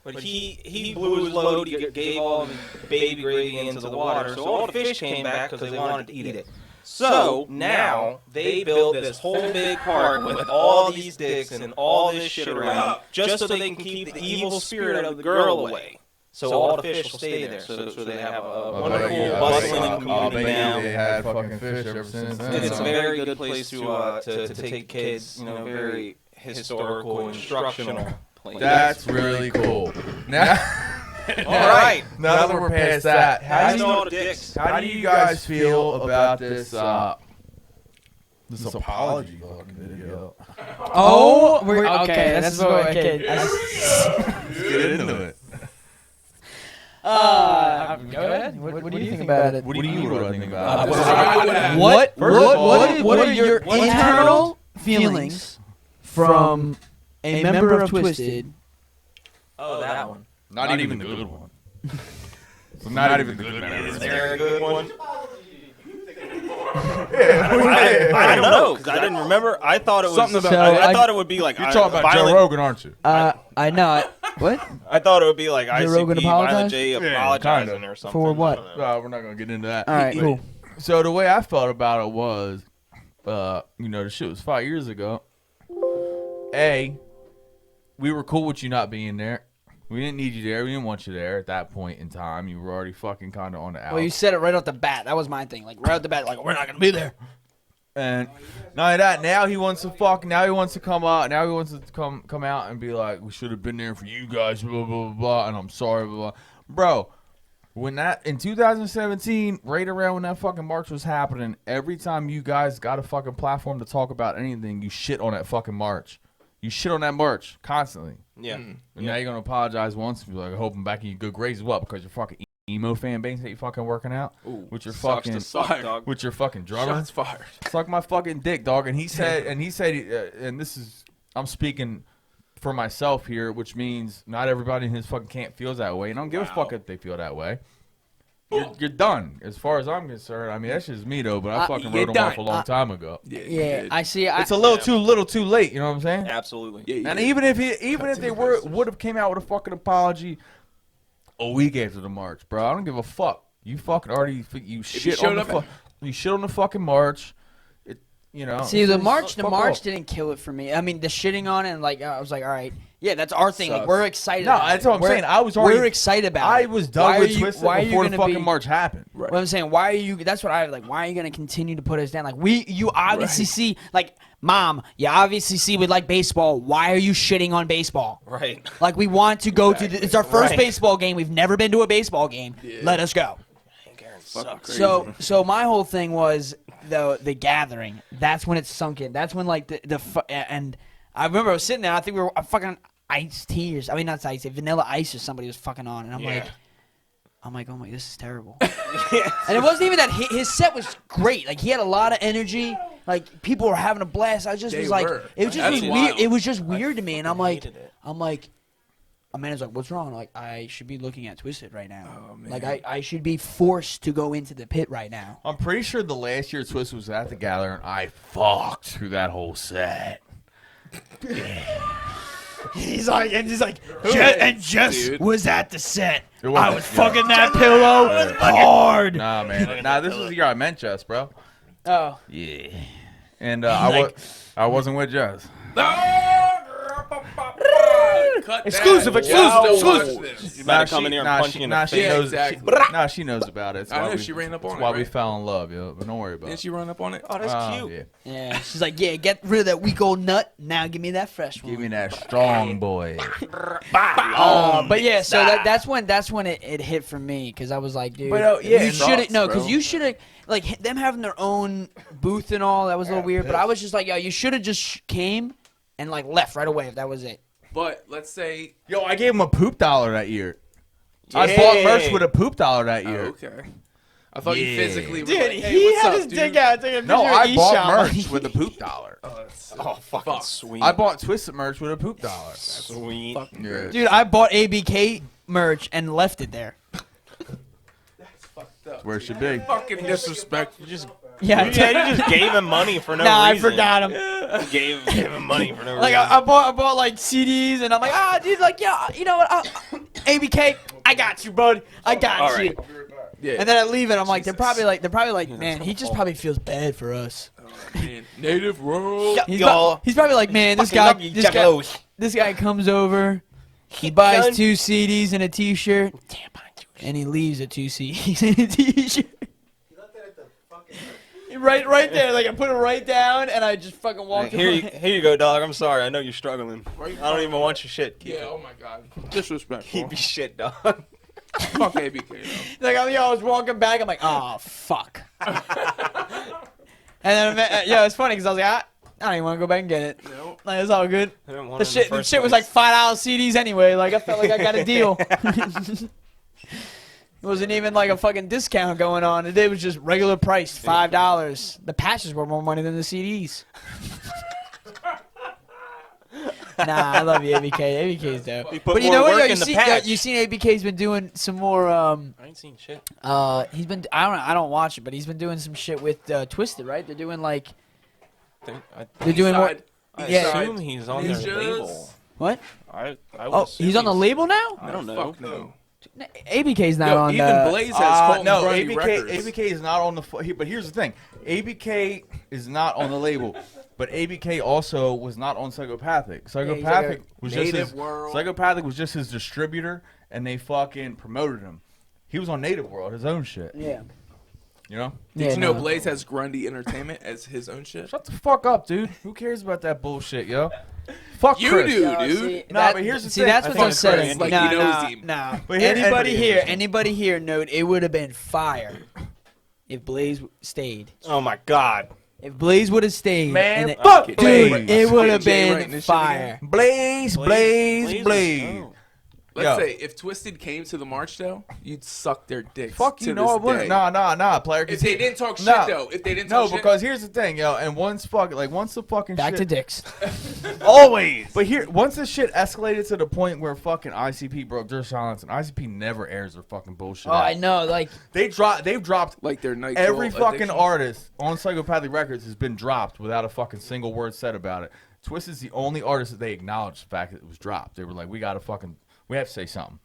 But he blew his load. He gave all the baby gravy into the water. So all the fish came back because they wanted to eat it. So now they build this whole big park with all these dicks and all this shit around, just so they can keep the evil spirit of the girl away. So all the fish will stay there. So they have a wonderful, bustling community now. They had fucking fish ever since then. It's a very good place to take kids. You know, very historical, instructional place. That's really cool. Now, all right. now that we're past that, That's all the dicks. how do you guys feel about this this apology fucking video? Oh, we're okay. That's what okay. Let's get into it. Go ahead. What do you think about it? What do you think about it? What are your internal feelings from a member of Twisted? Oh, that one. Not even the good one. Not even the good Is one. there a good one? I don't know because I didn't remember. I thought it was Something about- I thought it would be like You're talking about Joe Rogan, aren't you? I know. What? I thought it would be like Joe Rogan ICP, apologized? Violent J apologizing kinda. or something. For what? I don't know. We're not gonna get into that. All right, cool. So the way I felt about it was, the shit was 5 years ago. We were cool with you not being there. We didn't need you there. We didn't want you there at that point in time. You were already fucking kind of on the out. Well, you said it right off the bat. That was my thing. Like right off the bat, like we're not gonna be there. And not only that, now he wants to come out. Now he wants to come out and be like, we should have been there for you guys, blah, blah, blah, blah, and I'm sorry, blah, blah. Bro, when that, in 2017, right around when that fucking march was happening, every time you guys got a fucking platform to talk about anything, you shit on that fucking march. You shit on that march constantly. Yeah. And now you're going to apologize once and be like, I hope I'm back in your good graces. What? Because your fucking emo fan base that you fucking working out? Ooh, with your sucks fucking to suck, dog. with your fucking drummer? Shots fired. Suck my fucking dick, dog. And he said, and this is, I'm speaking for myself here, which means not everybody in his fucking camp feels that way. And I don't give a fuck if they feel that way. You're done, as far as I'm concerned. I mean, that's just me, though, but I fucking wrote him off a long time ago. Yeah, I see. It's a little too late, you know what I'm saying? Absolutely. And even if they would have came out with a fucking apology a week after the march, bro, I don't give a fuck. You fucking already you shit on the fucking march. See, the march didn't kill it for me. I mean, the shitting on it, and like I was like, all right, yeah, that's our thing. Like we're excited. No, about that's it. what I'm saying. We're excited about it. I was done with Twisted before the fucking be, march happened. What I'm saying, why are you? That's what I like. Why are you gonna continue to put us down? Like you obviously see, like, Mom, you obviously see we like baseball. Why are you shitting on baseball? Right. Like we want to go to. It's our first baseball game. We've never been to a baseball game. Yeah. Let us go. Sucks. So my whole thing was the gathering. That's when it sunk in. That's when like and I remember I was sitting there. I think iced tea or I mean not iced tea, Vanilla Ice or somebody was fucking on, and I'm like, oh my, this is terrible. And it wasn't even that his set was great. Like he had a lot of energy. Like people were having a blast. I just They was like, were. it was just That's weird. wild. It was just weird to me, and I'm like, hated it. Amanda's like, what's wrong? I'm like, I should be looking at Twisted right now. Oh, man. Like I should be forced to go into the pit right now. I'm pretty sure the last year Twist was at the Gathering, I fucked through that whole set. He's like, Jess Dude. was at the set. It wasn't- I was fucking that pillow hard. Nah, man. Nah, this was the year I met Jess, bro. Oh, Yeah. And Like- I wasn't with Jess. Cut Exclusive, that. exclusive, Wow. exclusive. Watch this. You better come in here and punch you in the she face. knows. exactly. She knows about it. It's I why know we- she ran up on it's it, why we right? fell in love, yo. But don't worry about Didn't it. she run up on it? Oh, that's cute. Yeah. yeah. She's like, yeah, get rid of that weak old nut. Now give me that fresh one. Give me that strong boy. But yeah, so that's when it hit for me because I was like, dude, But, yeah, you it should have sucks, no, because bro. you should have like them having their own booth and all. That was a little weird, but I was just like, yo, you should have just came and like left right away if that was it. But let's say. Yo, I gave him a poop dollar that year. I Yeah. bought merch with a poop dollar that Oh, year. okay. I thought you Yeah. physically were Dude, like, hey, he what's had up, his dude? dick out taking a No, picture I of bought eShop. merch with a poop dollar. Oh, fucking Fuck. sweet. I bought Twisted merch with a poop dollar. Sweet. Fucking Yeah. great. Dude, I bought ABK merch and left it there. That's fucked up. Where it should be. Fucking disrespect. You just, Yeah, yeah, you just gave him money for no nah, I reason. forgot him. You gave him money for no Like reason. I bought like CDs and I'm like, dude, like yeah, you know what? ABK, I got you, bud. I got All you. right. Yeah. And then I leave it. I'm like, they're probably like, Yeah, man, it's he gonna just fall. probably feels bad for us. Man, native world. He's, Y'all. he's probably like, man, this guy, this guy comes over, he buys done? 2 CDs and a T-shirt, and he leaves with 2 CDs and a T-shirt. Right there, like I put it right down, and I just fucking walked Here away. you go, dog. I'm sorry. I know you're struggling. I don't even want your shit. Keep Yeah, oh my god. Disrespectful. Keep your shit, dog. Fuck ABK, though. Like I was walking back, I'm like, oh fuck. And then it's funny because I was like, I don't even want to go back and get it. No. Like it's all good. I didn't want The it in the shit first was like place. $5 CDs anyway. Like I felt like I got a deal. It wasn't even like a fucking discount going on. It was just regular price, $5. The patches were more money than the CDs. Nah, I love you, ABK. ABK's dope. He put But you more know what? work Yo, in the patch. you seen ABK's been doing some more. I ain't seen shit. He's been. I don't watch it, but he's been doing some shit with Twisted, right? They're doing like. They're doing more. Side. I Yeah. assume he's on their Ninjas. label. What? I would Oh, assume he's on the label now. I don't know. Fuck no. ABK's not Yo, on. even Blaze has called No, Grundy ABK, Records. ABK is not on the. But here's the thing: ABK is not on the label, but ABK also was not on Psychopathic. Psychopathic was just Native his. World. Psychopathic was just his distributor, and they fucking promoted him. He was on Native World, his own shit. Yeah. You know? Did you know Blaze has Grundy Entertainment as his own shit? Shut the fuck up, dude. Who cares about that bullshit, yo? Fuck You Chris. do, Yo, dude. see, Nah, but here's the see, thing. that's I what's think upsetting. Chris, like, no, he knows no, him. no. But here- Anybody here, note it would have been fire if Blaze stayed. Oh my god. If Blaze would have stayed, Man, and it- fuck dude, Blaze. it would have Jay been writing this shit fire. Blaze, Blaze, Blaze. Oh. Let's Yo. say if Twisted came to the March though, you'd suck their dicks. Fuck to you, this no, I wouldn't. day. Nah, player. 'cause If they he- didn't talk shit No. though, if they didn't No, talk shit, because here's the thing, yo, and once the fucking Back shit, to dicks. Always. But here, once the shit escalated to the point where fucking ICP broke their silence, and ICP never airs their fucking bullshit. Oh, out. I know. Like, They've dropped like their night. every fucking artist on Psychopathic Records has been dropped without a fucking single word said about it. Twisted's the only artist that they acknowledged the fact that it was dropped. They were like, we have to say something.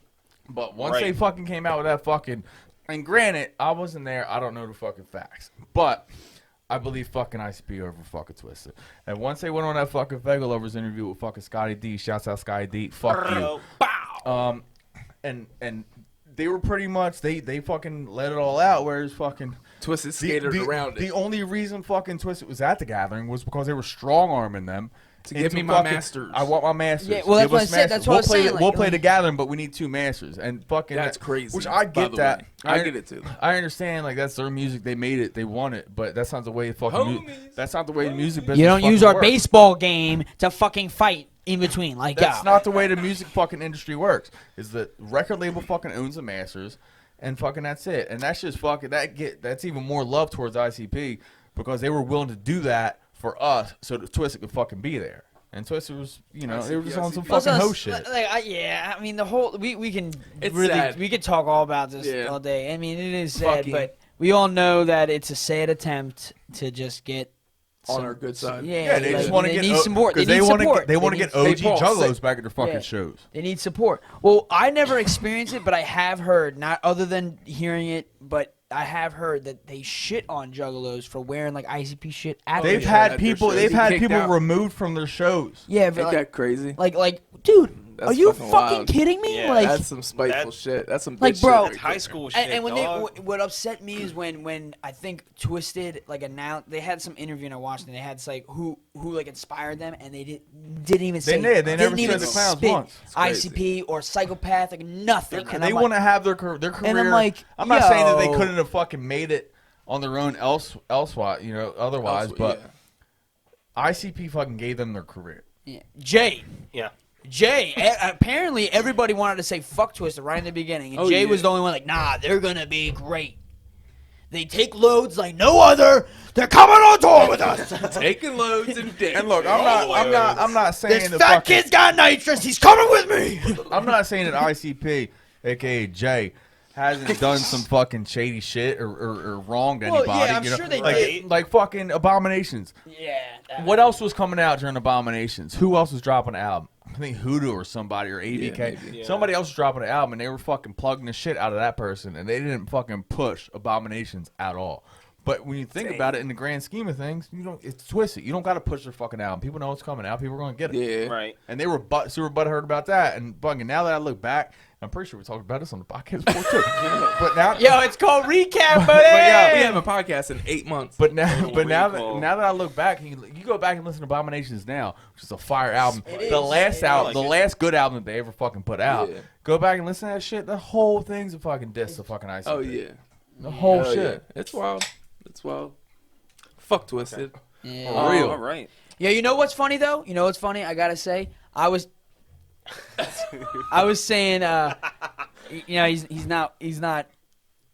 But once they fucking came out with that fucking, and granted, I wasn't there. I don't know the fucking facts, but I believe fucking ICP over fucking Twisted. And once they went on that fucking Vega Lovers interview with fucking Scotty D, shouts out Scotty D, fuck you. And they were pretty much they fucking let it all out. Whereas fucking Twisted skated around the it only reason fucking Twisted was at the gathering was because they were strong arming them. to give into me my fucking- masters. I want my masters. Yeah, well, that's Give what us I said. masters. That's what I we'll was play saying, We'll like, play the gathering, but we need 2 masters. And fucking That's crazy. Which I by get the that. way. I get it too. I understand, like that's their music. They made it. They want it. But that's not the way fucking. Homies. That's not the way the music business. you don't use fucking our works. baseball game to fucking fight. in between. Like, That's not the way the music fucking industry works. Is the record label fucking owns the masters, and fucking that's it. And that's just fucking that's even more love towards ICP because they were willing to do that for us, so that Twisted could fucking be there. And Twisted was, they were just on some fucking hoe shit. I mean, the whole we can It's really sad. we could talk all about this Yeah. all day. I mean, it is sad, Fucking- but we all know that it's a sad attempt to just get On our good side. Yeah, they just want to get need support. They because need support. They want to get They OG Paul, Juggalos sick. back at their fucking Yeah. shows. They need support. Well, I never experienced it, but I have heard, not other than hearing it, but I have heard that they shit on Juggalos for wearing like ICP shit at They've their had at their people. shows. They've He had kicked people out. removed from their shows. Yeah, but Ain't that crazy? like, dude, That's are you fucking fucking wild. kidding me? Yeah, like, That's some spiteful that- shit. That's some like, bitch bro, shit It's right high there. school shit. and when dog. what upset me is when I think Twisted like announced they had some interview and I watched it. And they had like who like inspired them, and they didn't even say They didn't never even said the clowns spit once. It's crazy. ICP or psychopath, like nothing. And They I'm want like, to have their career. And I'm like, I'm not saying that they yo. couldn't have fucking made it on their own elsewise, otherwise, but ICP fucking gave them their career. yeah. Jay. Yeah. Jay, apparently everybody wanted to say fuck Twisted right in the beginning, and Oh, Jay yeah. was the only one like, nah, they're gonna be great. They take loads like no other. They're coming on tour with us. Taking loads and dick. And look, I'm not saying This that fat fucking, kid's got nitrous. He's coming with me. I'm not saying that ICP, aka Jay, hasn't done some fucking shady shit or wronged Well, anybody. yeah, I'm sure they did. Like fucking Abominations. Yeah. What else was coming out during Abominations? Who else was dropping an album? I think Hoodoo or somebody or ABK. maybe. Yeah. Somebody else was dropping an album, and they were fucking plugging the shit out of that person, and they didn't fucking push Abominations at all. But when you think about it in the grand scheme of things, it's Twisted. You don't got to push their fucking album. People know it's coming out. People are gonna get it. Yeah. Right. And they were super butthurt about that. And fucking now that I look back, I'm pretty sure we talked about this on the podcast before too. But now, Yo, it's called recap, buddy. yeah, We have a podcast in 8 months. But now recall. that I look back, you go back and listen to Abominations now, which is a fire album. It The is. last It album, is. the last good album that they ever fucking put out. Yeah. Go back and listen to that shit. The whole thing's a fucking diss to fucking ICP. Oh yeah. The whole Hell shit. yeah. It's wild. It's wild. Fuck Twisted. Yeah. For real. All right. Yeah, you know what's funny though? You know what's funny? I gotta say, I was saying,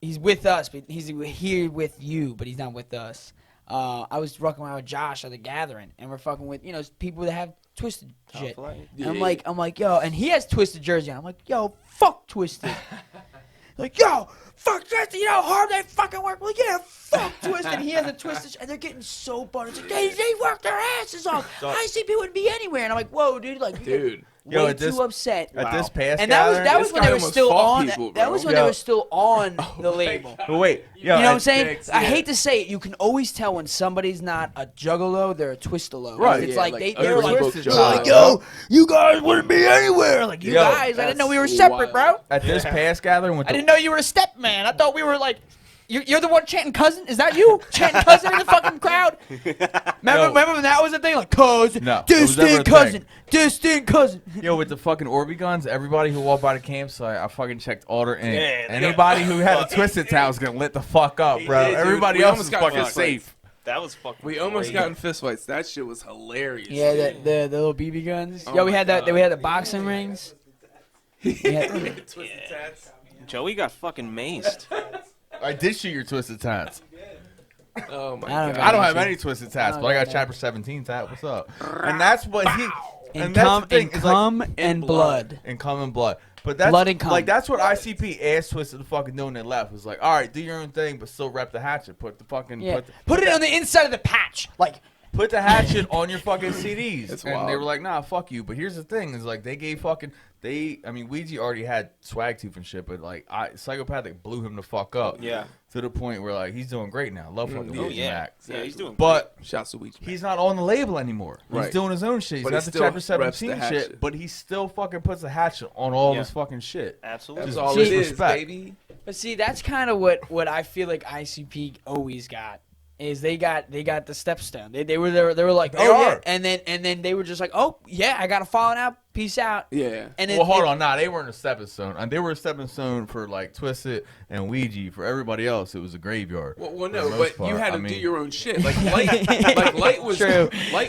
he's with us, but he's here with you, but he's not with us. I was rocking around with Josh at the gathering, and we're fucking with people that have Twisted shit. Flight. And I'm like, yo, and he has Twisted jersey on. I'm like, yo, fuck Twisted. Like, yo, fuck Twisted. You know how hard they fucking work. Like, yeah, fuck Twisted. He has a Twisted, and they're getting so buttered. It's like, they work their asses off. ICP wouldn't be anywhere. And I'm like, whoa, dude, like, Dude. Yo, way at this- too upset. At this past And that was This when guy they were almost still fought on. people, That bro. was when Yo. they were still on the label. But wait, yo, You know what I'm at- saying? Dicks, I yeah. hate to say it. You can always tell when somebody's not a juggalo, they're a twistalo. Right, It's yeah, like, like they're like, overbooked they're like, Juggalo. yo, you guys wouldn't be anywhere. Like, you Yo, guys, I didn't know we were that's separate, bro. wild. At this past gathering with I the didn't know you were a step man. I thought we were like, you're the one chanting cousin? Is that you? Chanting cousin in the fucking crowd? Remember when that was the thing? Like, cousin, No, it was never a distant thing. cousin, distant cousin. Yo, with the fucking Orby guns, everybody who walked by the campsite, I fucking checked all their ink. Yeah, Anybody who had a Twisted Towel was gonna lit the fuck up, bro. did, dude. Everybody We else almost is got fucking fucked. safe. That was fucking. We almost crazy. got in fist fights. That shit was hilarious. Yeah, the little BB guns. Oh Yo, we my had that. God. We had the boxing rings. We had- Twisted tats. Joey got fucking maced. I did shoot your Twisted Tats. Oh my I don't god. got I don't have shit. any Twisted Tats, I but I got got Chapter 17 tat. What's up? And that's what he. and that's cum the thing. and It's like- cum and blood. and cum and blood. But that's Blood and cum. like that's what ICP asked Twisted to fucking do when they left. It was like, all right, do your own thing, but still rep the hatchet. Put the fucking Yeah. Put it on the inside of the patch. Like, put the hatchet on your fucking CDs. That's and wild. they were like, nah, fuck you. But here's the thing: is like they gave fucking I mean, Ouija already had swag tooth and shit, but like Psychopathic blew him the fuck up. Yeah. To the point where like he's doing great now. Love fucking Oh, Ouija Yeah. Mac. Yeah, he's doing. But Shouts to Weech. he's not on the label anymore. He's Right. doing his own shit. He's But got he the still Chapter reps the 17 hatchet. shit, but he still fucking puts the hatchet on all Yeah. this fucking shit. Absolutely. That's Just all See, it is, respect. baby. but see, that's kind of what I feel like ICP always got. Is they got the stepstone. They were like, They oh are. yeah, and then they were just like, oh yeah, I got a falling out peace out. Yeah. And Well, hold on. Nah, they weren't a stepping stone. They were a stepping stone for like Twisted and Ouija. For everybody else, it was a graveyard. Well, for the no, most but you part. had to I mean, do your own shit. Like Light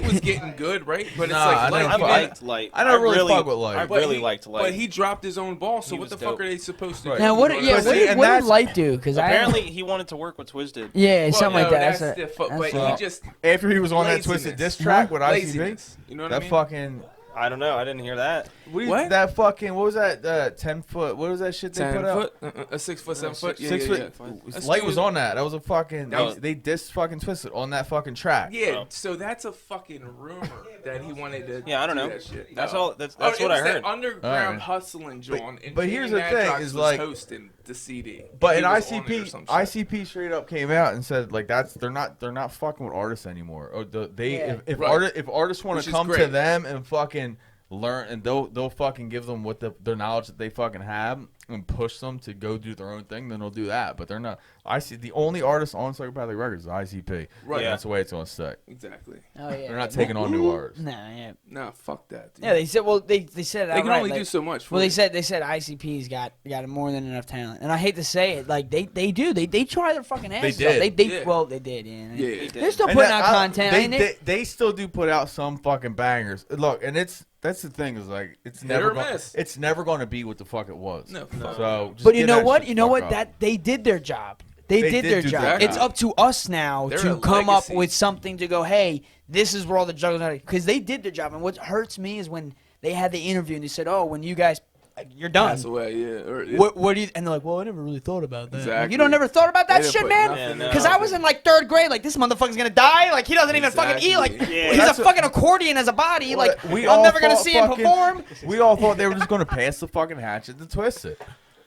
was getting good, right? But Nah, I it's like never I Light. liked Light. I never really fuck with Light. I really liked Light. But he dropped his own ball. So He what the was fuck dope. are they supposed to Right. do? Now, what You know yeah, I'm what saying? did, what did Light do? Because Apparently, he wanted to work with Twisted. yeah, Well, something like no, that. That's different. But that's he just after he was on that laziness. Twisted diss track with ICP, laziness. You know what I that mean? fucking. I don't know. I didn't hear that. What? That fucking, what was that, 10 foot, what was that shit they 10 put out? foot, a 6 foot, 7 foot, 6 foot. That's Light was good. on that. That was a fucking, That they dissed fucking Twisted on that fucking track. Yeah, Oh. so that's a fucking rumor that he wanted to. Yeah, I don't do know. That shit. That's No. all. That's Oh, what it I was that heard. underground Alright. hustling, John. And but Jamie here's the thing, Madrox is was like- hosting the CD. But He in was on it or ICP, some shit. ICP straight up came out and said like they're not fucking with artists anymore. Or if Right. if artists want Which to is come to great. them and fucking learn, and they'll fucking give them what their knowledge that they fucking have and push them to go do their own thing, then they'll do that. But they're not. I see the only artist on Psychopathic Records is ICP. Right. And that's the way it's gonna stick. Exactly. Oh yeah. They're not taking on new artists. No, yeah. Nah, fuck that. Dude. Yeah, they said. Well, they said they can outright, only like, do so much. For Well, you. they said ICP's got more than enough talent, and I hate to say it, like they do. They try their fucking asses did. off. They Yeah. well, they did. Yeah. Yeah. They're still And putting that- out content. I mean, They still do put out some fucking bangers. Look, and that's the thing is like it's Hit never or gonna, miss. it's never going to be what the fuck it was. No. So, just but you get know that what? shit You know fuck what? up. That they did their job. They They did did their do job. their It's job. up to us now They're to a come up legacy. with something to go. Hey, this is where all the jugglers are, because they did their job. And what hurts me is when they had the interview and they said, "Oh, when you guys, like, you're done." Pass away. Yeah. Or, What do you? And they're like, "Well, I never really thought about that." Like, Exactly. you don't never thought about that They didn't shit, put man. nothing Yeah, Because no. I was in like 3rd grade. Like, this motherfucker's gonna die. Like, he doesn't even fucking eat. Like, Exactly. Yeah, he's a that's a- fucking accordion as a body. Like, We I'm all never gonna thought see him fucking- perform. We all thought they were just going to pass the fucking hatchet to Twisted.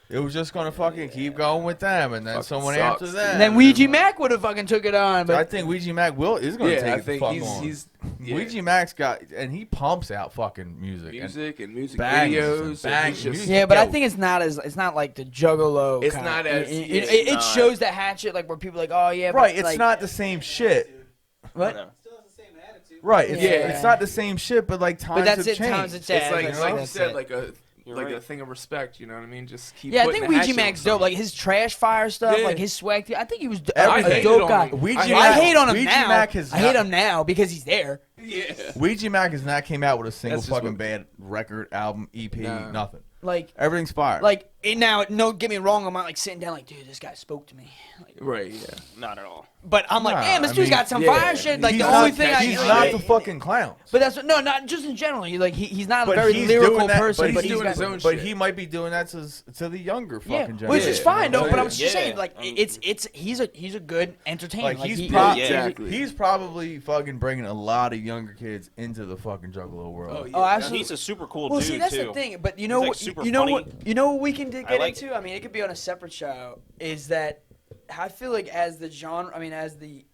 It was just going to fucking keep going with them, and then Fucking someone sucks, after dude. that. And then Ouija Mac would have fucking took it on. I But think Ouija Mac is going to Yeah, take I the think fuck he's on. yeah. Ouija Mac's got, and he pumps out fucking music. music and bangers and videos. bangers. And he's just, yeah, but I Yo. think it's not like the Juggalo. It's kinda- not as- It not. shows the hatchet like where people are like, oh yeah, but Right, it's like, not the same shit. What? No. Right, it's, Yeah. it's not the same shit, but like times But that's have it. changed. Times it's it's like you that's said, it. like a You're like right. a thing of respect. You know what I mean? Just keep. Yeah, I putting think the Ouija hatchet on Mac's dope. something. Like his trash fire stuff, Yeah. like his swag. I think he was a Everything. dope guy. Ouija I Mac- hate on him Ouija now. Mac has I hate not- him now because he's there. Yeah. Ouija Mac has not came out with a single That's just fucking what- bad record, album, EP, Nah. nothing. Like, Everything's fire. now, no, get me wrong. I'm not like sitting down like, dude, this guy spoke to me. Like, Right. Yeah. Not at all. but I'm like, Nah, damn, this I dude's mean, got some yeah. fire shit. Like he's the not, only thing he's I not the fucking clown. But that's no, not just in general. Like he's not a But very he's lyrical doing that- person. but But he's he's doing got, his own But shit. he might be doing that to the younger fucking yeah, generation. which is Yeah. fine though. But I was Yeah. just saying, like Yeah. he's a good entertainer. Like he's he- probably Exactly. he's probably fucking bringing a lot of younger kids into the fucking Juggalo world. Oh, yeah. Oh, absolutely. He's a super cool Well, dude see, that's too. the thing. But you know like, what? super You know funny. what? You know what we can get like into? I mean, it could be on a separate show. Is that I feel like as the genre, I mean, as the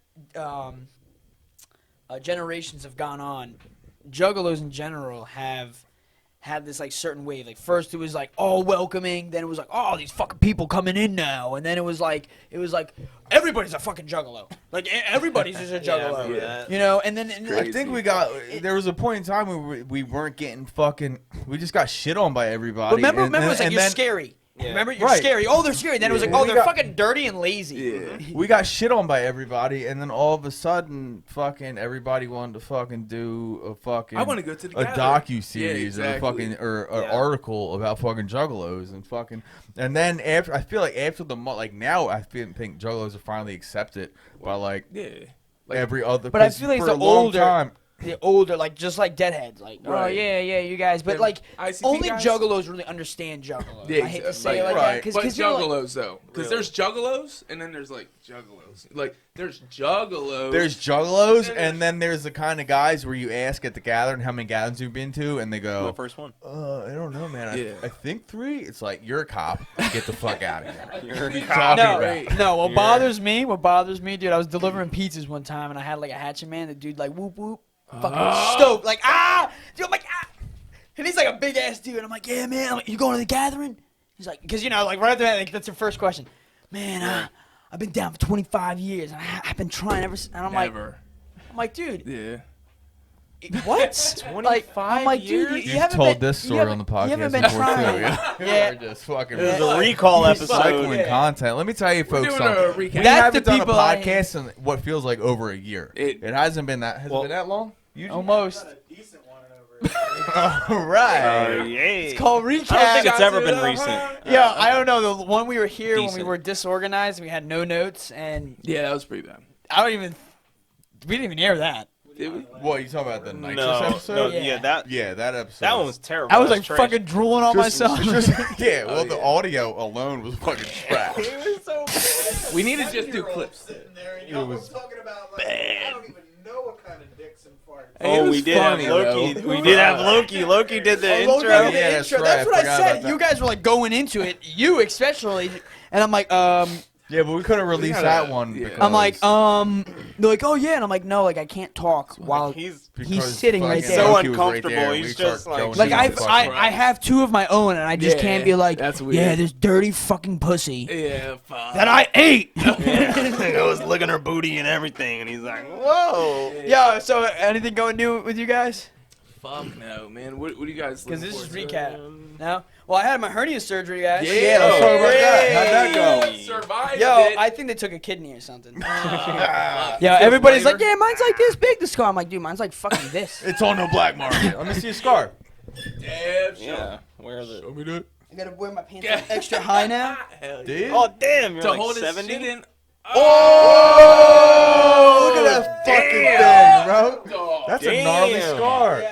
generations have gone on, Juggalos in general have had this like certain wave. Like first it was like all welcoming, then it was like oh these fucking people coming in now, and then it was like everybody's a fucking Juggalo. Like everybody's just a Yeah, I Juggalo. remember that. You know, and then I think we got. There was a point in time where we weren't getting fucking. We just got shit on by everybody. remember it was like and you're then scary. Yeah. Remember you're Right. scary. Oh, they're scary. Then it was like Well, oh we they're got- fucking dirty and lazy. Yeah. we got shit on by everybody, and then all of a sudden, fucking everybody wanted to fucking do a fucking. I wanna go to the a gathering. docu series Yeah, exactly. or an Yeah. article about fucking Juggalos and fucking. And then after I feel like after the like now I think Juggalos are finally accepted by like Yeah. Like, every other. But I 'cause feel like for the a long older- time. The older, like just like Deadheads, like oh Right. yeah, you guys. But Them like ICP only guys? Juggalos really understand Juggalos. Yeah, I hate to exactly. say it like Right. that but because you're like, juggalos though, because there's juggalos and then there's like juggalos. Like there's juggalos. There's Juggalos, and then there's the kind of guys where you ask at the gathering how many gatherings you've been to, and they The go, first one. I don't know, man. Yeah. I think 3. It's like you're a cop. Get the fuck out of here. You're a Talking no, about. no. What bothers me, dude. I was delivering pizzas one time and I had like a hatchet man. The dude like whoop whoop, fucking stoked, like dude. I'm like and he's like a big ass dude. And I'm like, yeah, man. I'm like, you going to the gathering? He's like, because you know, like right after that, like, that's your first question. Man, I've been down for 25 years and I've been trying ever. And I'm Never. like, dude. Yeah. what? Like, I'm like, dude, you You've haven't told been, this you story haven't- on the podcast You haven't been before trying. too. Yeah. Yeah. We're just fucking It was a recall episode. recycling content. Let me tell you folks doing something. a recap. We That's haven't the done a people I- podcast in what feels like over a year. It- hasn't been that. Has it Well- been that long? Almost. All right. Yeah. It's called recap. I don't think it's ever been recent. Yeah, I don't know. The one we were here when we Decent. were disorganized, we had no notes, and Yeah, that was pretty bad. I don't even. We didn't even hear that. Did we? What, you talking about the nitrous No, episode? yeah, that Yeah, that episode. that one was terrible. I was That like trash. fucking drooling on myself. Yeah, well, the audio alone was fucking trash. We need to just do clips. It was talking about like, I don't even know what kind of dicks and farts. Hey, it Oh, was we did have funny, Loki. though. We did have Loki. Loki did the Oh, intro. Logan did the Yeah, that's intro. right, That's what I I forgot said. about You that. guys were like going into it, you especially, and I'm like, Yeah, but we couldn't release gotta- that one. yeah. Because I'm like, they're like, oh yeah, and I'm like, no, like I can't talk while He's because sitting right fucking there. So Loki was right uncomfortable, there, he's we start just like- going like into the fucking- I have two of my own, and I just Yeah, can't be like, that's weird. yeah, this dirty fucking pussy Yeah, fuck. that I ate. I was licking her booty and everything, and he's like, "Whoa!" Yeah. So anything going new with you guys? Fuck no, man. What do you guys? Because looking this is forward to? recap. No. Well, I had my hernia surgery, guys. Yeah, let's talk about that. How'd that go? Hey. Survived Yo, it. I think they took a kidney or something. Yeah, everybody's like, yeah, mine's like this big, the scar. I'm like, dude, mine's like fucking this. It's on the black market. Let me see a scar. Damn, Yeah, where the? Show me that. I gotta wear my pants like extra high now. Hell yeah. Dude. Oh damn! You're To like hold his 70. shit in. Oh, look at that fucking damn. thing, bro. That's a gnarly Damn. scar.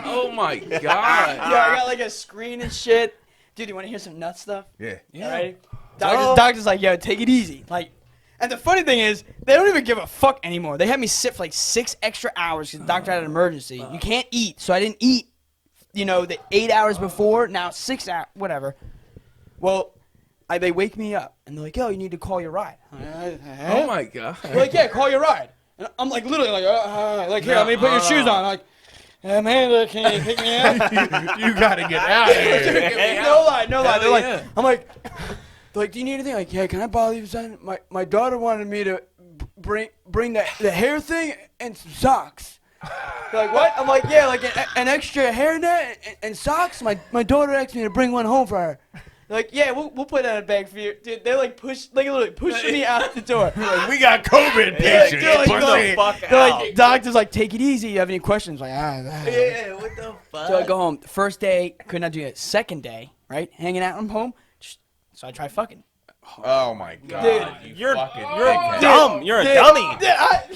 Oh my god. Yeah, I got like a screen and shit. Dude, you want to hear some nut stuff? Yeah. Right? Doctor's like, yo, take it easy. Like, and the funny thing is, they don't even give a fuck anymore. They had me sit for like 6 extra hours because the doctor had an emergency. You can't eat, so I didn't eat, the 8 hours before. Now 6 hours, whatever. Well, they wake me up and they're like, yo, you need to call your ride. Oh my god. They're like, yeah, call your ride. And I'm like, literally, like here, let me put your shoes on. Like, Amanda, can you pick me up? You gotta get out of here. No lie. They're like, yeah. I'm like, they're like, do you need anything? Like, yeah, can I bother you, son? My daughter wanted me to bring the hair thing and some socks. They're like, what? I'm like, yeah, like an extra hairnet and socks. My daughter asked me to bring one home for her. They're like, yeah, we'll put that in a bag for you. Dude, they're like literally pushing me out the door. We got COVID patients. They're like, Pussy. they're like, doctor's like, take it easy. You have any questions? Like, Yeah, what the fuck? So I go home. First day, could not do it. Second day, right? Hanging out. I'm home. So I try fucking. Oh my god. Dude, You're fucking dumb. You're a dummy.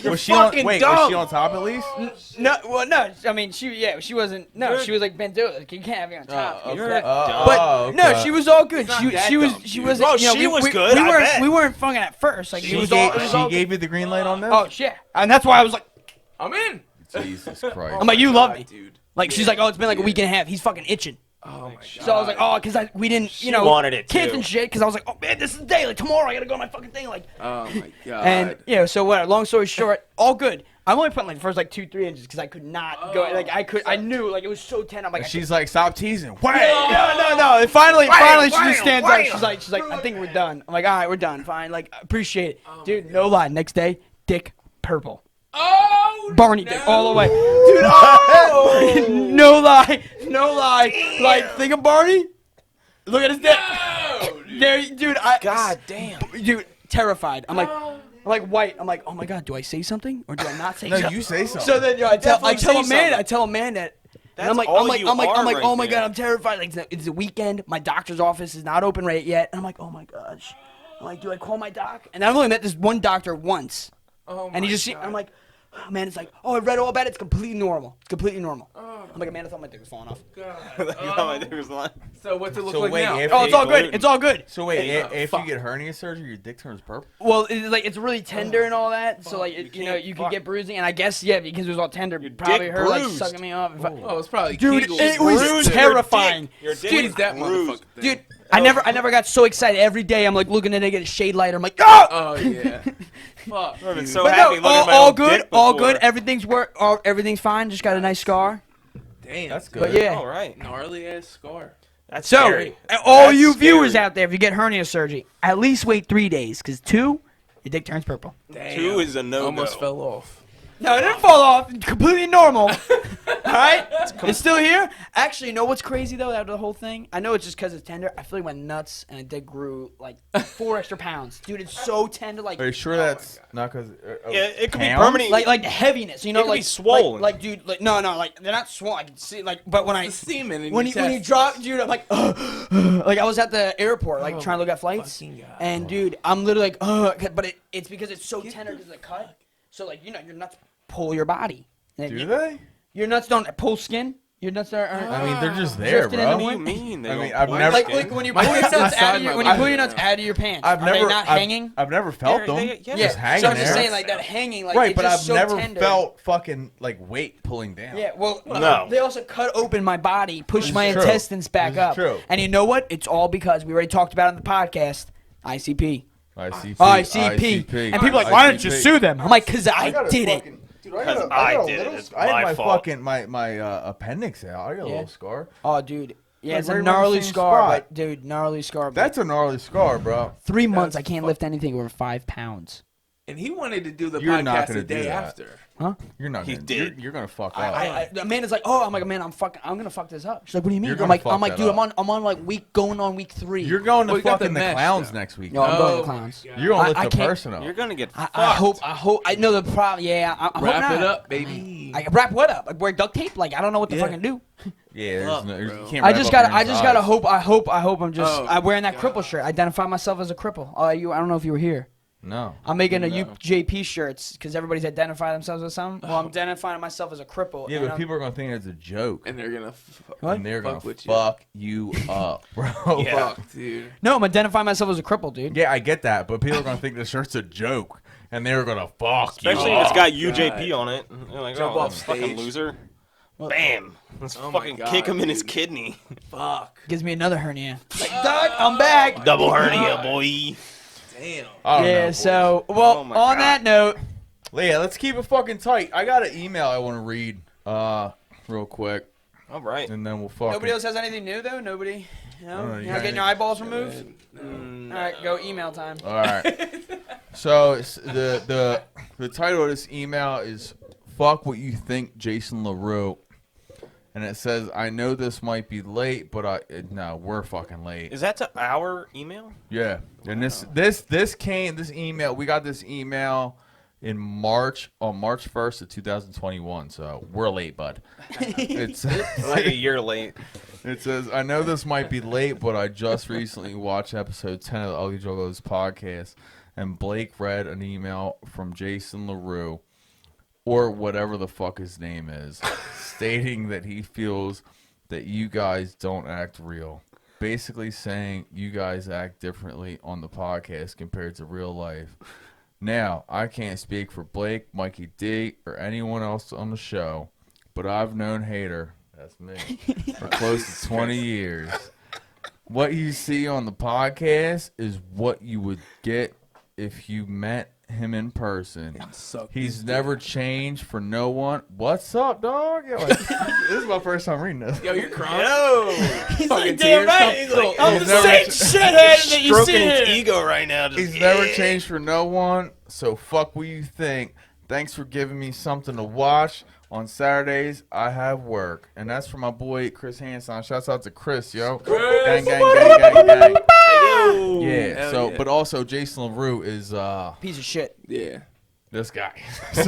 Was she on? fucking Wait, dumb. was she on top at least? No, well, no. I mean, she wasn't. No, she was like bent over. Like, you can't have me on top. okay. You're You're dumb. dumb. But no, she was all good. not She that was dumb, she dude. wasn't. Bro, You know, she we, was we, good, We I weren't bet. we weren't fucking at first. Like it She was all. It gave, was she all gave you the green light on this? Oh shit! And that's why I was like, I'm in. Jesus Christ. I'm like, you love me. Dude. Like she's like, oh, it's been like a week and a half. He's fucking itching. Oh my god. So I was like, oh, because we didn't, She wanted it, kids too. and shit. Because I was like, oh man, this is the day. Like tomorrow, I gotta go to my fucking thing. Like, Oh my god. and so what? Long story short, all good. I'm only putting like the first like 2-3 inches because I could not go. Like I knew like it was so tense. I'm like, She's like, stop teasing. Wait. no. And finally, she just wham, stands wham. up. She's like, I think we're done. I'm like, all right, we're done. Fine. Like, appreciate it, dude. No lie. Next day, dick purple. Oh. Barney no. dick all the way, dude. Oh, no lie. Like, think of Barney. Look at his dick. No, There, dude. God damn. Dude, terrified. I'm like white. I'm like, oh my god, do I say something or do I not say No, something? you say something. So then, I tell Definitely Amanda. say I tell Amanda. And That's I'm like, all I'm like, you I'm like, are right oh my there. god, I'm terrified. Like it's the weekend. My doctor's office is not open right yet. And I'm like, oh my gosh. I'm like, do I call my doc? And I've only met this one doctor once. Oh And he my just, God. I'm like, oh man, it's like, oh, I read all about it. It's completely normal. It's completely normal. I'm like, Amanda, I thought my dick was falling off. God. You thought my dick was lying. So what's it look So like wait, now? if- Oh, it's all good. gluten. It's all good. So wait, Hey, if fuck. you get hernia surgery, your dick turns purple? Well, it's like it's really tender and all that, so like you can't could fuck. get bruising, and I guess because it was all tender, probably dick her like bruised. sucking me off. Oh, it's probably Dude, Kegels. it was Bruised terrifying. Your dick. Squeeze that bruised. motherfucker. thing. Dude, I never got so excited. Every day I'm like looking at it, get a shade lighter. I'm like, oh! Oh yeah. Fuck. I've been dude. so But happy no, looking at my all own good, dick all before. good. Everything's fine. Just got a nice scar. Damn. That's good. But yeah. All right. Gnarly ass scar. That's So, scary. all That's you viewers scary. out there, if you get hernia surgery, at least wait 3 days, because 2, Your dick turns purple. Damn. 2 is a no-go. Almost fell off. No, it didn't fall off. Completely normal. Alright? It's still here. Actually, you know what's crazy though out of the whole thing? I know it's just because it's tender. I feel like my nuts and a dick grew like 4 extra pounds. Dude, it's so tender. Like, Are you sure that's not because? Yeah, it could be pounds? permanent. like the heaviness, you know, It could like be swollen. Like, dude, like no, like they're not swollen. I can see, like, but when I The semen in when your you drop, dude, I'm like, like I was at the airport, like trying to look at flights, and dude, I'm literally like, but it's because it's so tender because of the cut. So like, you know, your nuts pull your body. Do they? Your nuts don't pull skin. Your nuts are. I mean, they're just there, Drifting in bro. the What do wind. you mean? I mean, I've never. Like when you pull your nuts out of your out of your pants. I've are never. they not hanging? I've never felt them. yeah. Just hanging So I'm just there. saying like that hanging, like Right, it's but just I've so never tender. felt fucking like weight pulling down. Yeah, well, No. they also cut open my body, pushed This my is true. intestines back This is up. true. And you know what? It's all because we already talked about it on the podcast. ICP. ICP. And people are like, why didn't you sue them? I'm like, because I did it. Because I did it. It's I had my my fault. fucking my appendix out. I got a little scar. Oh, dude. Yeah, Like, it's right a around the gnarly same scar, spot. but dude, gnarly scar. But That's a gnarly scar, bro. 3 months, I can't lift anything over 5 pounds. And he wanted to do the You're not podcast gonna the day do that. after. Huh? You're not. He Gonna, did. You're gonna fuck up. Amanda's like, oh, I'm like, man, I'm gonna fuck this up. She's like, what do you mean? You're I'm gonna like, fuck dude, that I'm on like going on week 3. You're going to Well, you got fucking the the mesh, clowns though. next week. No, I'm going to Oh, the clowns. You're gonna I lift the can't- person up. You're gonna get fucked. I hope. I know the problem. Yeah, I hope Wrap not. it up, baby. I can wrap what up? Like wear duct tape? Like I don't know what to fucking do. Yeah, Fuck, you bro. can't. I wrap just up gotta. your I just gotta eyes. hope. I hope I'm just. Oh, I'm wearing that cripple shirt. Identify myself as a cripple. I don't know if you were here. No. I'm making a UJP shirts because everybody's identifying themselves as something. Well, I'm identifying myself as a cripple. Yeah, and but I'm- people are gonna think it's a joke, And they're gonna What? and they're gonna fuck with you. fuck you up, bro. Yeah. fuck, dude. No, I'm identifying myself as a cripple, dude. Yeah, I get that, but people are gonna think the shirt's a joke, and they're gonna fuck you. Especially if it's got UJP on it. They're like, Jump oh, off that fucking stage. loser. Bam. Let's Oh my fucking God, kick him in his dude. kidney. Fuck. Gives me another hernia. Like, Doug, I'm back. Double hernia, boy. Damn. I don't know, Yeah. boys. So, well, Oh my on God. that note, Yeah, let's keep it fucking tight. I got an email I want to read, real quick, All right. and then we'll fucking. nobody else has anything new though. Nobody. You know, you you're got not getting your eyeballs removed. All right, go email time. All right. So the title of this email is "Fuck What You Think, Jason LaRue," and it says, "I know this might be late, but no, we're fucking late." Is that to our email? Yeah, and this email, we got this email in March, on March 1st of 2021, so we're late, bud. It's Like a year late. It says, I know this might be late, but I just recently watched episode 10 of the Ugly Juggalos podcast, and Blake read an email from Jason LaRue, or whatever the fuck his name is, stating that he feels that you guys don't act real. Basically saying you guys act differently on the podcast compared to real life. Now, I can't speak for Blake, Mikey D, or anyone else on the show, but I've known Hater, that's me, for close to 20 years. What you see on the podcast is what you would get if you met him in person. He's never changed for no one. What's up, dog? Yo, like, this is my first time reading this. Yo, you're crying. Yo. He's Fucking like, damn tears right. come- He's like, Oh, I'm he's the never- same shithead that you Stroking see his here. ego right now. Just, He's never changed for no one, so fuck what you think. Thanks for giving me something to watch. On Saturdays, I have work. And that's for my boy, Chris Hanson. Shouts out to Chris, yo. Gang, gang, gang, gang, gang. Yeah, Hell so, yeah. but also Jason LaRue is Piece of shit. Yeah. this guy. So,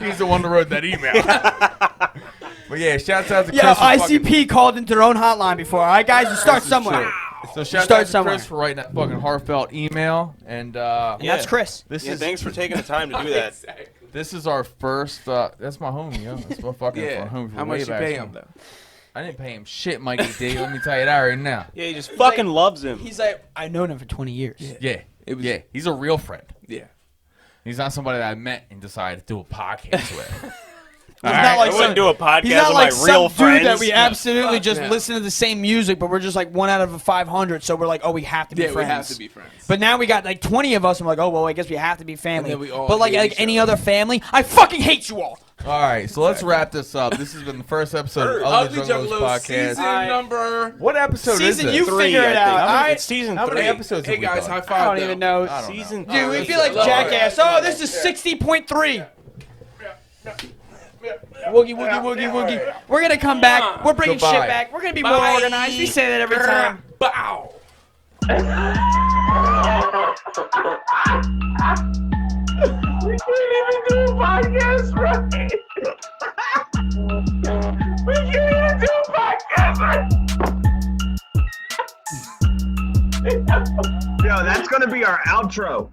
he's the one that wrote that email. But yeah, shouts out to Chris. Yeah, for fucking- ICP called into their own hotline before. All right, guys, you start somewhere. So shout Start out to somewhere. Chris for writing that fucking heartfelt email. And And that's Chris. this Yeah, is thanks for taking the time to do that. this is our first. That's my homie, yo. That's my fucking Yeah. homie. from How much way you back pay when. him though? I didn't pay him shit, Mikey D. Let me tell you that right now. Yeah, he just fucking loves him. He's like, I've known him for 20 years. Yeah, It was- yeah. He's a real friend. Yeah. He's not somebody that I met and decided to do a podcast with. He's not like I wouldn't do a podcast He's not with like my real some dude friends. that we absolutely just no. listen to the same music, but we're just like 1 out of 500, so we're like, oh, we have to be Yeah, friends. we have to be friends. But now we got like 20 of us, and we're like, oh, well, I guess we have to be family. And then we all but like hate each any other. other family, I fucking hate you all. All right, so let's wrap this up. This has been the first episode of Ugly the Juggalos Juggalos podcast. season number. What episode is Season, this? you figure it out. It's season How 3. many episodes Hey have we guys, done? high I five. don't even know. I don't Season know. Dude, we this feel like is low. jackass. Oh, this is 60.3. Woogie, woogie, woogie, woogie. We're gonna come back. We're bringing Goodbye. shit back. We're gonna be more Bye. organized. We say that every time. Bow. We can't even do a podcast right. We can't even do a podcast right. Yo, that's gonna be our outro.